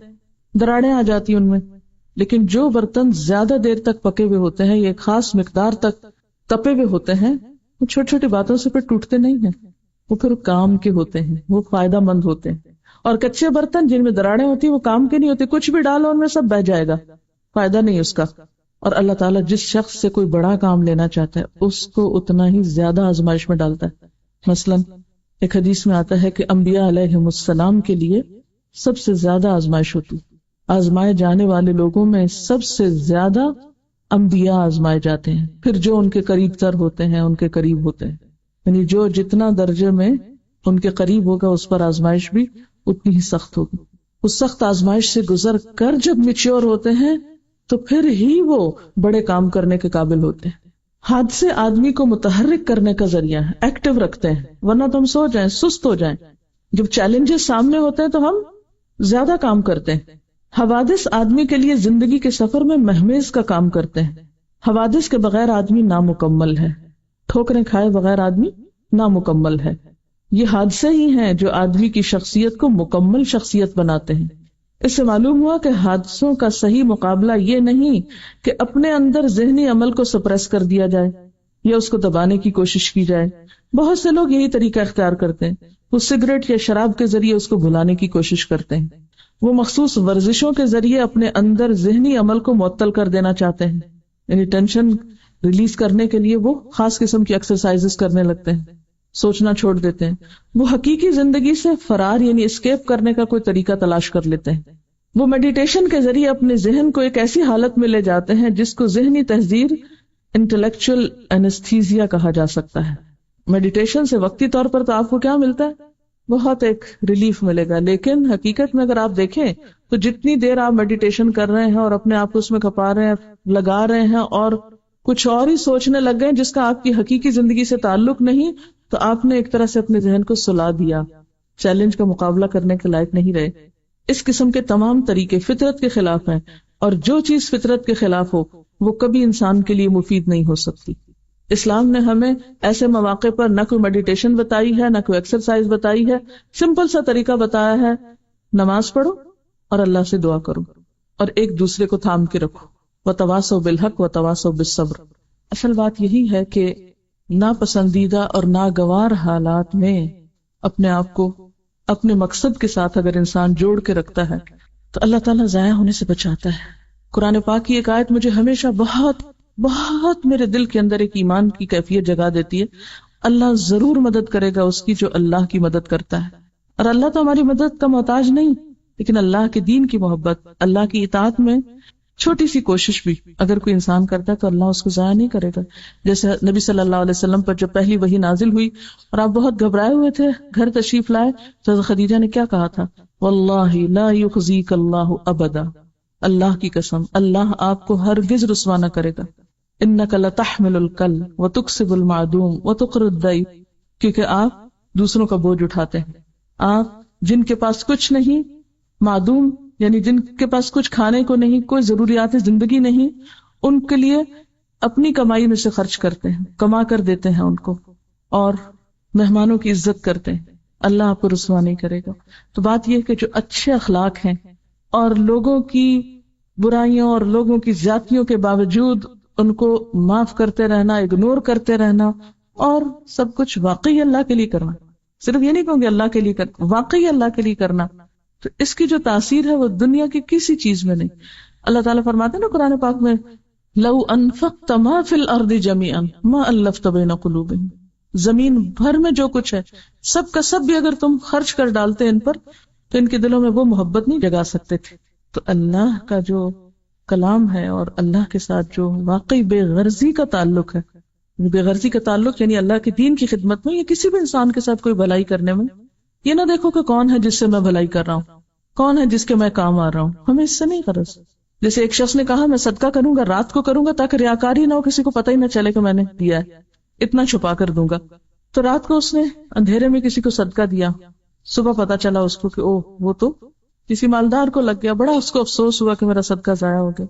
دراڑیں آ جاتی ان میں. لیکن جو برتن زیادہ دیر تک پکے ہوئے ہوتے ہیں, یہ خاص مقدار تک تپے ہوئے ہوتے ہیں, وہ چھوٹی چھوٹی باتوں سے پھر ٹوٹتے نہیں ہیں, وہ پھر کام کے ہوتے ہیں, وہ فائدہ مند ہوتے ہیں. اور کچے برتن جن میں دراڑیں ہوتی ہیں وہ کام کے نہیں ہوتے, کچھ بھی ڈالو ان میں سب بہہ جائے گا, فائدہ نہیں اس کا. اور اللہ تعالیٰ جس شخص سے کوئی بڑا کام لینا چاہتا ہے اس کو اتنا ہی زیادہ آزمائش میں ڈالتا ہے. مثلاً ایک حدیث میں آتا ہے کہ انبیاء علیہم السلام کے لیے سب سے زیادہ آزمائش ہوتی. آزمائے جانے والے لوگوں میں سب سے زیادہ انبیاء آزمائے جاتے ہیں, پھر جو ان کے قریب تر ہوتے ہیں ان کے قریب ہوتے ہیں. یعنی جو جتنا درجے میں ان کے قریب ہوگا اس پر آزمائش بھی اتنی ہی سخت ہوگی. اس سخت آزمائش سے گزر کر جب میچور ہوتے ہیں تو پھر ہی وہ بڑے کام کرنے کے قابل ہوتے ہیں. حادثے آدمی کو متحرک کرنے کا ذریعہ ہے, ایکٹیو رکھتے ہیں, ورنہ تو ہم سو جائیں, سست ہو جائیں. جب چیلنجز سامنے ہوتے ہیں تو ہم زیادہ کام کرتے ہیں. حوادث آدمی کے لیے زندگی کے سفر میں مہمیز کا کام کرتے ہیں. حوادث کے بغیر آدمی نامکمل ہے, ٹھوکریں کھائے بغیر آدمی نامکمل ہے. یہ حادثے ہی ہیں جو آدمی کی شخصیت کو مکمل شخصیت بناتے ہیں. اس سے معلوم ہوا کہ حادثوں کا صحیح مقابلہ یہ نہیں کہ اپنے اندر ذہنی عمل کو سپریس کر دیا جائے یا اس کو دبانے کی کوشش کی جائے. بہت سے لوگ یہی طریقہ اختیار کرتے ہیں, وہ سگریٹ یا شراب کے ذریعے اس کو بھلانے کی کوشش کرتے ہیں. وہ مخصوص ورزشوں کے ذریعے اپنے اندر ذہنی عمل کو معطل کر دینا چاہتے ہیں, یعنی ٹینشن ریلیز کرنے کے لیے وہ خاص قسم کی ایکسرسائزز کرنے لگتے ہیں, سوچنا چھوڑ دیتے ہیں. وہ حقیقی زندگی سے فرار یعنی اسکیپ کرنے کا کوئی طریقہ تلاش کر لیتے ہیں. وہ میڈیٹیشن کے ذریعے اپنے ذہن کو ایک ایسی حالت میں لے جاتے ہیں جس کو ذہنی تحذیر انٹلیکچوئل اینستھیزیا کہا جا سکتا ہے. میڈیٹیشن سے وقتی طور پر تو آپ کو کیا ملتا ہے, بہت ایک ریلیف ملے گا, لیکن حقیقت میں اگر آپ دیکھیں تو جتنی دیر آپ میڈیٹیشن کر رہے ہیں اور اپنے آپ کو اس میں کھپا رہے ہیں, لگا رہے ہیں اور کچھ اور ہی سوچنے لگ گئے جس کا آپ کی حقیقی زندگی سے تعلق نہیں, تو آپ نے ایک طرح سے اپنے ذہن کو سلا دیا, چیلنج کا مقابلہ کرنے کے لائق نہیں رہے. اس قسم کے تمام طریقے فطرت کے خلاف ہیں, اور جو چیز فطرت کے خلاف ہو وہ کبھی انسان کے لیے مفید نہیں ہو سکتی. اسلام نے ہمیں ایسے مواقع پر نہ کوئی میڈیٹیشن بتائی ہے, نہ کوئی ایکسرسائز بتائی ہے, سمپل سا طریقہ بتایا ہے, نماز پڑھو اور اللہ سے دعا کرو اور ایک دوسرے کو تھام کے رکھو. وتواصوا بالحق وتواصوا بالصبر. اصل بات یہی ہے کہ ناپسندیدہ اور ناگوار حالات میں اپنے آپ کو اپنے مقصد کے ساتھ اگر انسان جوڑ کے رکھتا ہے تو اللہ تعالیٰ ضائع ہونے سے بچاتا ہے. قرآن پاک کی ایک آیت مجھے ہمیشہ بہت بہت میرے دل کے اندر ایک ایمان کی کیفیت جگا دیتی ہے. اللہ ضرور مدد کرے گا اس کی جو اللہ کی مدد کرتا ہے. اور اللہ تو ہماری مدد کا محتاج نہیں, لیکن اللہ کے دین کی محبت, اللہ کی اطاعت میں چھوٹی سی کوشش بھی اگر کوئی انسان کرتا ہے تو اللہ اس کو ضائع نہیں کرے گا. جیسے نبی صلی اللہ علیہ وسلم پر جب پہلی وحی نازل ہوئی اور آپ بہت گھبرائے ہوئے تھے, گھر تشریف لائے تو خدیجہ نے کیا کہا تھا, واللہ لا یخزیک اللہ ابدا, اللہ کی قسم اللہ آپ کو ہرگز رسوا نہ کرے گا. انک لتحمل الکل وتکسب المعدوم وتقر الضیف, کیونکہ آپ دوسروں کا بوجھ اٹھاتے ہیں. آپ جن کے پاس کچھ نہیں, معدوم یعنی جن کے پاس کچھ کھانے کو نہیں, کوئی ضروریات زندگی نہیں, ان کے لیے اپنی کمائی میں سے خرچ کرتے ہیں, کما کر دیتے ہیں ان کو, اور مہمانوں کی عزت کرتے ہیں. اللہ آپ کو رسوا نہیں کرے گا. تو بات یہ کہ جو اچھے اخلاق ہیں اور لوگوں کی برائیوں اور لوگوں کی زیادتیوں کے باوجود ان کو معاف کرتے رہنا, اگنور کرتے رہنا, اور سب کچھ واقعی اللہ کے لیے کرنا, صرف یہ نہیں کہوں گے اللہ کے لیے کرنا, واقعی اللہ کے لیے کرنا, تو اس کی جو تاثیر ہے وہ دنیا کی کسی چیز میں نہیں. اللہ تعالیٰ فرماتے ہیں نا قرآن پاک میں, لو انفقت ما فی الارض جميعا ما الفت بین قلوبہم, زمین بھر میں جو کچھ ہے سب کا سب بھی اگر تم خرچ کر ڈالتے ان پر تو ان کے دلوں میں وہ محبت نہیں جگا سکتے تھے. تو اللہ کا جو کلام ہے اور اللہ کے ساتھ جو واقعی بے غرضی کا تعلق ہے, بے غرضی کا تعلق یعنی اللہ کے دین کی خدمت میں یا کسی بھی انسان کے ساتھ کوئی بھلائی کرنے میں, یہ نہ دیکھو کہ کون ہے جس سے میں بھلائی کر رہا ہوں, کون ہے جس کے میں کام آ رہا ہوں, ہمیں اس سے نہیں غرض. جیسے ایک شخص نے کہا میں صدقہ کروں گا, رات کو کروں گا تاکہ ریاکاری نہ ہو, کسی کو پتہ ہی نہ چلے کہ میں نے دیا ہے, اتنا چھپا کر دوں گا. تو رات کو اس نے اندھیرے میں کسی کو صدقہ دیا, صبح پتا چلا اس کو کہ او وہ تو کسی مالدار کو لگ گیا, بڑا اس کو افسوس ہوا کہ میرا صدقہ ضائع ہو گیا.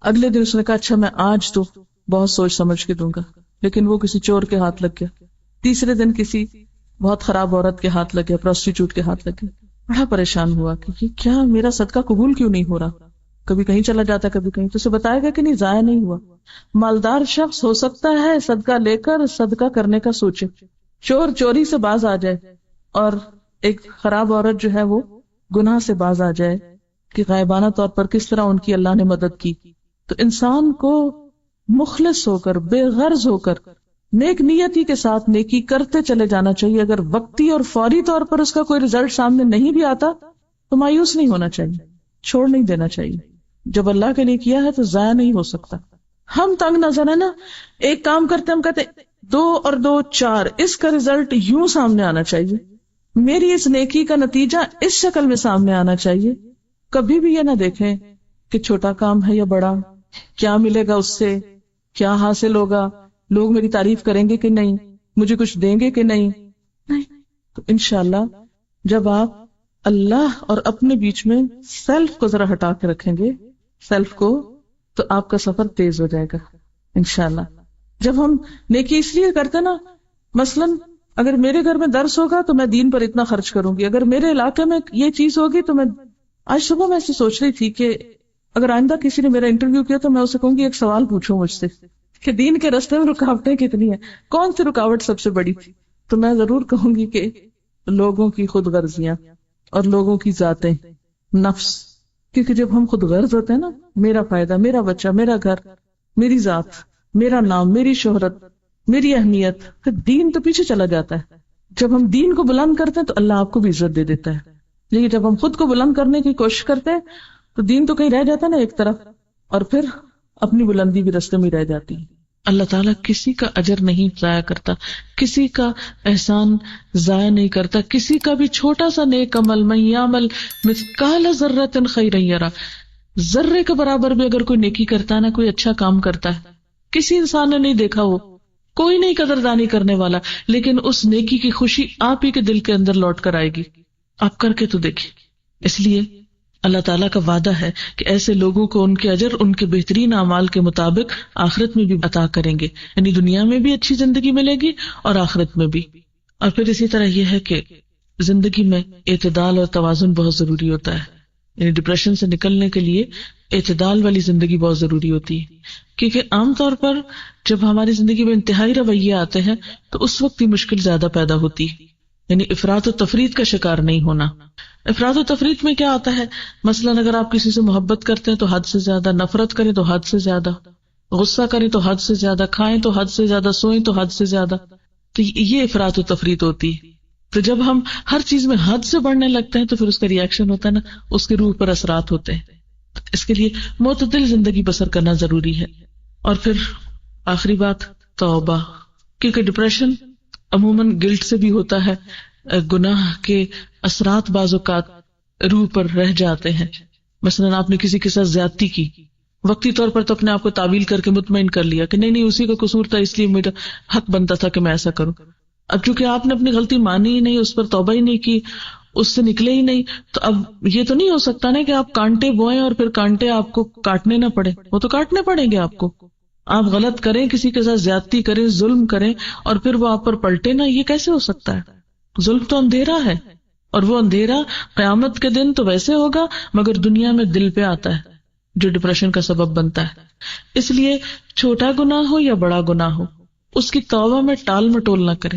اگلے دن اس نے کہا اچھا میں آج تو بہت سوچ سمجھ کے دوں گا, لیکن وہ کسی چور کے ہاتھ لگ گیا. تیسرے دن کسی بہت خراب عورت کے ہاتھ لگے, پروسٹیچیوٹ کے ہاتھ لگے, بڑا پریشان ہوا کہ یہ کیا میرا صدقہ قبول کیوں نہیں ہو رہا, کبھی کہیں چلا جاتا کبھی کہیں, تو اسے بتائے گا کہ نہیں ضائع نہیں ہوا. مالدار شخص ہو سکتا ہے صدقہ لے کر صدقہ کرنے کا سوچے, چور چوری سے باز آ جائے, اور ایک خراب عورت جو ہے وہ گناہ سے باز آ جائے کہ غائبانہ طور پر کس طرح ان کی اللہ نے مدد کی. تو انسان کو مخلص ہو کر, بے غرض ہو کر, نیک نیتی کے ساتھ نیکی کرتے چلے جانا چاہیے. اگر وقتی اور فوری طور پر اس کا کوئی رزلٹ سامنے نہیں بھی آتا تو مایوس نہیں ہونا چاہیے, چھوڑ نہیں دینا چاہیے. جب اللہ کے لیے کیا ہے تو ضائع نہیں ہو سکتا. ہم تنگ نظر ہے نا, ایک کام کرتے ہم کہتے 2 اور 2 4, اس کا رزلٹ یوں سامنے آنا چاہیے, میری اس نیکی کا نتیجہ اس شکل میں سامنے آنا چاہیے. کبھی بھی یہ نہ دیکھیں کہ چھوٹا کام ہے یا بڑا, کیا ملے گا اس سے, کیا حاصل ہوگا, لوگ میری تعریف کریں گے کہ نہیں, مجھے کچھ دیں گے کہ نہیں. تو انشاءاللہ جب آپ اللہ اور اپنے بیچ میں سیلف کو ذرا ہٹا کے رکھیں گے, سیلف کو, تو آپ کا سفر تیز ہو جائے گا انشاءاللہ. جب ہم نیکی اس لیے کرتے نا, مثلاً اگر میرے گھر میں درس ہوگا تو میں دین پر اتنا خرچ کروں گی, اگر میرے علاقے میں یہ چیز ہوگی تو میں, آج صبح میں ایسے سوچ رہی تھی کہ اگر آئندہ کسی نے میرا انٹرویو کیا تو میں اسے کہوں گی ایک سوال پوچھو مجھ سے کہ دین کے راستے میں رکاوٹیں کتنی ہیں, کون سی رکاوٹ سب سے بڑی تھی. تو میں ضرور کہوں گی کہ لوگوں کی خود غرضیاں اور لوگوں کی ذاتیں, نفس. کیونکہ جب ہم خود غرض ہوتے ہیں نا, میرا فائدہ, میرا بچہ, میرا گھر, میری ذات, میرا نام, میری شہرت, میری اہمیت, پھر دین تو پیچھے چلا جاتا ہے. جب ہم دین کو بلند کرتے ہیں تو اللہ آپ کو بھی عزت دے دیتا ہے, لیکن جب ہم خود کو بلند کرنے کی کوشش کرتے ہیں تو دین تو کہیں رہ جاتا ہے نا ایک طرف, اور پھر اپنی بلندی بھی رستے میں رہ جاتی ہے. اللہ تعالیٰ کسی کا اجر نہیں ضائع کرتا, کسی کا احسان ضائع نہیں کرتا. کسی کا بھی چھوٹا سا نیک عمل, من یعمل مثقال ذرۃ خیرا یرہ, ذرے کے برابر بھی اگر کوئی نیکی کرتا ہے نا, کوئی اچھا کام کرتا ہے, کسی انسان نے نہیں دیکھا, وہ کوئی نہیں قدردانی کرنے والا, لیکن اس نیکی کی خوشی آپ ہی کے دل کے اندر لوٹ کر آئے گی. آپ کر کے تو دیکھیں. اس لیے اللہ تعالیٰ کا وعدہ ہے کہ ایسے لوگوں کو ان کے اجر ان کے بہترین اعمال کے مطابق آخرت میں بھی عطا کریں گے, یعنی دنیا میں بھی اچھی زندگی ملے گی اور آخرت میں بھی. اور پھر اسی طرح یہ ہے کہ زندگی میں اعتدال اور توازن بہت ضروری ہوتا ہے. یعنی ڈپریشن سے نکلنے کے لیے اعتدال والی زندگی بہت ضروری ہوتی ہے, کیونکہ عام طور پر جب ہماری زندگی میں انتہائی رویے آتے ہیں تو اس وقت یہ مشکل زیادہ پیدا ہوتی ہے. یعنی افراط و تفریط کا شکار نہیں ہونا. افراط و تفریط میں کیا آتا ہے, مثلاً اگر آپ کسی سے محبت کرتے ہیں تو حد سے زیادہ, نفرت کریں تو حد سے زیادہ, غصہ کریں تو حد سے زیادہ, کھائیں تو حد سے زیادہ, سوئیں تو حد سے زیادہ. تو یہ افراط و تفریط ہوتی ہے. تو جب ہم ہر چیز میں حد سے بڑھنے لگتے ہیں تو پھر اس کا ری ایکشن ہوتا ہے نا, اس کے روح پر اثرات ہوتے ہیں. اس کے لیے معتدل زندگی بسر کرنا ضروری ہے. اور پھر آخری بات توبہ, کیونکہ ڈپریشن عموماً گلٹ سے بھی ہوتا ہے, گناہ کے اثرات بعض اوقات روح پر رہ جاتے ہیں. مثلاً آپ نے کسی کے ساتھ زیادتی کی, وقتی طور پر تو اپنے آپ کو تعویل کر کے مطمئن کر لیا کہ نہیں اسی کا قصور تھا, اس لیے میرا حق بنتا تھا کہ میں ایسا کروں. اب چونکہ آپ نے اپنی غلطی مانی ہی نہیں, اس پر توبہ ہی نہیں کی, اس سے نکلے ہی نہیں, تو اب یہ تو نہیں ہو سکتا نا کہ آپ کانٹے بوئیں اور پھر کانٹے آپ کو کاٹنے نہ پڑے, وہ تو کاٹنے پڑیں گے آپ کو. آپ غلط کریں, کسی کے ساتھ زیادتی کریں, ظلم کریں, اور پھر وہ آپ پر پلٹے نا, یہ کیسے ہو سکتا ہے؟ ظلم تو اندھیرا ہے, اور وہ اندھیرا قیامت کے دن تو ویسے ہوگا مگر دنیا میں دل پہ آتا ہے, جو ڈپریشن کا سبب بنتا ہے. اس لیے چھوٹا گناہ ہو یا بڑا گناہ ہو, اس کی توبہ میں ٹال مٹول نہ کرے.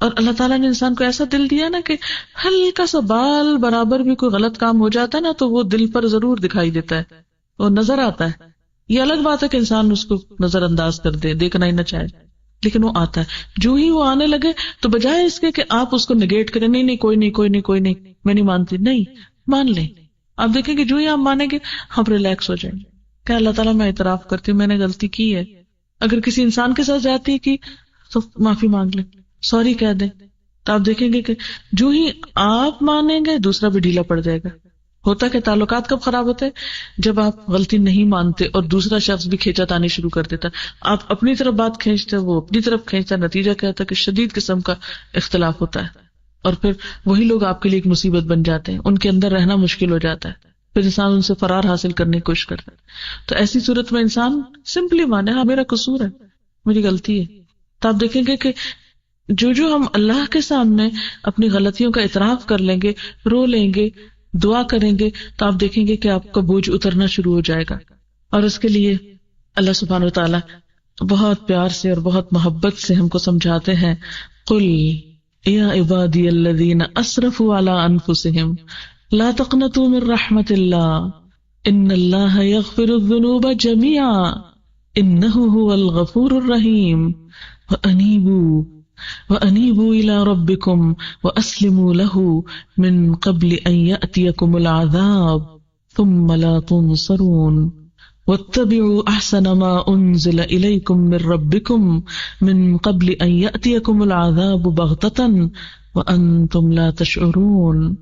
اور اللہ تعالیٰ نے انسان کو ایسا دل دیا نا کہ ہلکا سا بال برابر بھی کوئی غلط کام ہو جاتا ہے نا تو وہ دل پر ضرور دکھائی دیتا ہے, وہ نظر آتا ہے. یہ الگ بات ہے کہ انسان اس کو نظر انداز کر دے, دیکھنا ہی نہ چاہے, لیکن وہ آتا ہے. جو ہی وہ آنے لگے تو بجائے اس کے کہ آپ اس کو نگیٹ کریں, نہیں کوئی نہیں میں نہیں مانتی, نہیں مان لیں. آپ دیکھیں کہ جو ہی آپ مانیں گے ہم ریلیکس ہو جائیں گے کہ اللہ تعالیٰ میں اعتراف کرتی ہوں میں نے غلطی کی ہے. اگر کسی انسان کے ساتھ زیادتی کی تو معافی مانگ لیں, سوری کہہ دیں, تو آپ دیکھیں گے کہ جو ہی آپ مانیں گے دوسرا بھی ڈھیلا پڑ جائے گا. ہوتا کہ تعلقات کب خراب ہوتے ہیں, جب آپ غلطی نہیں مانتے اور دوسرا شخص بھی کھینچا تانی شروع کر دیتا. آپ اپنی طرف بات کھینچتے, وہ اپنی طرف کھینچتا, نتیجہ کیا ہوتا ہے کہ شدید قسم کا اختلاف ہوتا ہے, اور پھر وہی لوگ آپ کے لیے ایک مصیبت بن جاتے ہیں, ان کے اندر رہنا مشکل ہو جاتا ہے, پھر انسان ان سے فرار حاصل کرنے کی کوشش کرتا ہے. تو ایسی صورت میں انسان سمپلی مانے, ہاں میرا قصور ہے, میری غلطی ہے. تو آپ دیکھیں گے کہ جو ہم اللہ کے سامنے اپنی غلطیوں کا اعتراف کر لیں گے، رو لیں گے، دعا کریں گے، تو آپ دیکھیں گے کہ آپ کا بوجھ اترنا شروع ہو جائے گا. اور اس کے لیے اللہ سبحانہ وتعالی بہت پیار سے اور بہت محبت سے ہم کو سمجھاتے ہیں، قل یا عبادی الذین اسرفوا علی انفسہم لا تقنطوا من رحمت اللہ ان اللہ یغفر الذنوب جميعا انہ هو الغفور الرحیم وَأَنِيبُوا إِلَىٰ رَبِّكُمْ وَأَسْلِمُوا لَهُ مِن قَبْلِ أَن يَأْتِيَكُمُ الْعَذَابُ ثُمَّ لَا تُنصَرُونَ وَاتَّبِعُوا أَحْسَنَ مَا أُنزِلَ إِلَيْكُم مِّن رَّبِّكُم مِّن قَبْلِ أَن يَأْتِيَكُمُ الْعَذَابُ بَغْتَةً وَأَنتُمْ لَا تَشْعُرُونَ.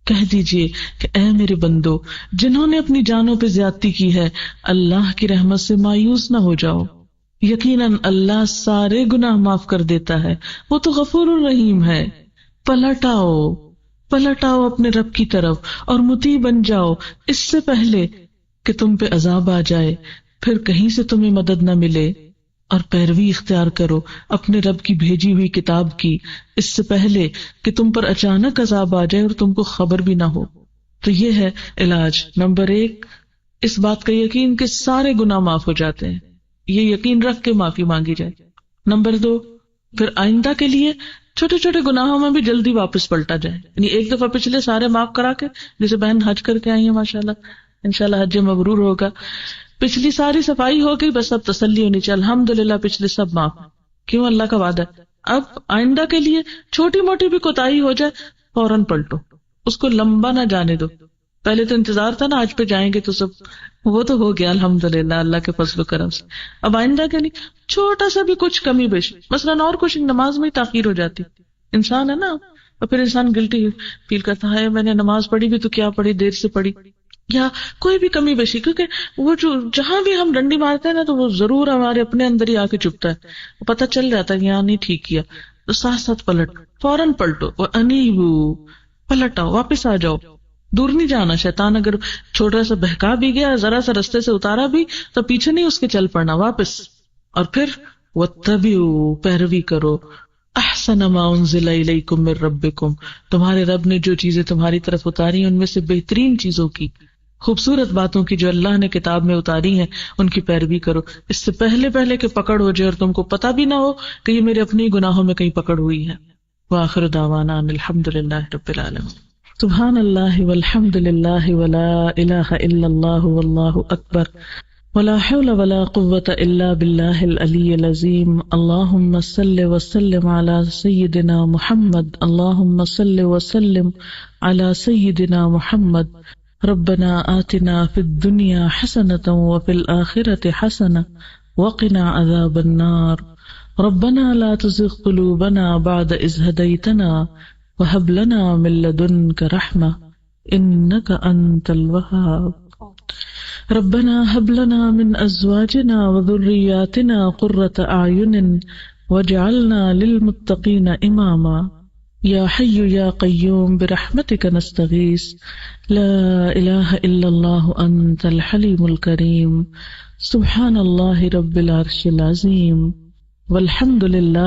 کہہ دیجئے کہ اے میرے بندو جنہوں نے اپنی جانوں پہ زیادتی کی ہے، اللہ کی رحمت سے مایوس نہ ہو جاؤ. یقیناً اللہ سارے گناہ معاف کر دیتا ہے، وہ تو غفور الرحیم ہے. پلٹ آؤ اپنے رب کی طرف اور مطیع بن جاؤ اس سے پہلے کہ تم پہ عذاب آ جائے، پھر کہیں سے تمہیں مدد نہ ملے. اور پیروی اختیار کرو اپنے رب کی بھیجی ہوئی کتاب کی اس سے پہلے کہ تم پر اچانک عذاب آ جائے اور تم کو خبر بھی نہ ہو. تو یہ ہے علاج. نمبر 1 اس بات کا یقین کہ سارے گناہ معاف ہو جاتے ہیں، یہ یقین رکھ کے معافی مانگی جائے. نمبر 2 پھر آئندہ کے لیے چھوٹے چھوٹے گناہوں میں بھی جلدی واپس پلٹا جائے. یعنی ایک دفعہ پچھلے سارے معاف کرا کے، جیسے بہن حج کر کے آئی ہیں ماشاءاللہ، انشاءاللہ حج مبرور ہوگا، پچھلی ساری صفائی ہو گئی، بس اب تسلی ہونی چاہیے الحمدللہ پچھلے سب معاف. کیوں؟ اللہ کا وعدہ ہے. اب آئندہ کے لیے چھوٹی موٹی بھی کوتاہی ہو جائے فوراً پلٹو، اس کو لمبا نہ جانے دو. پہلے تو انتظار تھا نا آج پہ جائیں گے تو سب، وہ تو ہو گیا الحمدللہ اللہ کے فضل و کرم سے. اب آئندہ کے لیے چھوٹا سا بھی کچھ کمی بیشی، مثلاً اور کچھ نماز میں تاخیر ہو جاتی، انسان ہے نا، اور پھر انسان گلٹی فیل کرتا ہے میں نے نماز پڑھی بھی تو کیا پڑھی، دیر سے پڑھی، یا کوئی بھی کمی بیشی. کیونکہ وہ جو جہاں بھی ہم ڈنڈی مارتے ہیں نا تو وہ ضرور ہمارے اپنے اندر ہی آ کے چپتا ہے، پتہ چل جاتا ہے یہاں نہیں ٹھیک کیا، تو ساتھ ساتھ فوراً پلٹو. وَأَنِيبُوا پلٹ آؤ، واپس آ جاؤ، دور نہیں جانا. شیطان اگر چھوٹا سا بہکا بھی گیا، ذرا سا رستے سے اتارا بھی، تو پیچھے نہیں اس کے چل پڑنا، واپس. اور پھر وَاتَّبِعُوا پیروی کرو احسن ما انزل الیکم من ربکم تمہارے رب نے جو چیزیں تمہاری طرف اتاری ان میں سے بہترین چیزوں کی، خوبصورت باتوں کی جو اللہ نے کتاب میں اتاری ہیں ان کی پیروی کرو، اس سے پہلے کہ پکڑ ہو جائے اور تم کو پتہ بھی نہ ہو کہ یہ میرے اپنے گناہوں میں کہیں پکڑ ہوئی ہے. وآخر دعوانا ان الحمد للہ رب العالمین. سبحان اللہ والحمد للہ ولا الہ الا اللہ واللہ اکبر ولا حول ولا قوة الا باللہ العلی العظیم. اللہم صل وسلم علی سیدنا محمد، اللہم صل وسلم علی سیدنا محمد. ربنا آتنا فی الدنیا حسنة وفی الآخرة حسنة وقنا عذاب النار. ربنا لا تزغ قلوبنا بعد إذ هديتنا وهب لنا من لدنك رحمة إنك أنت الوهاب. ربنا هب لنا من أزواجنا وذرياتنا قرة أعين واجعلنا للمتقين إماما. یا حی یا قیوم برحمتک نستغیث لا الہ الا اللہ انت الحلیم الکریم. سبحان اللہ رب العرش العظیم والحمد للہ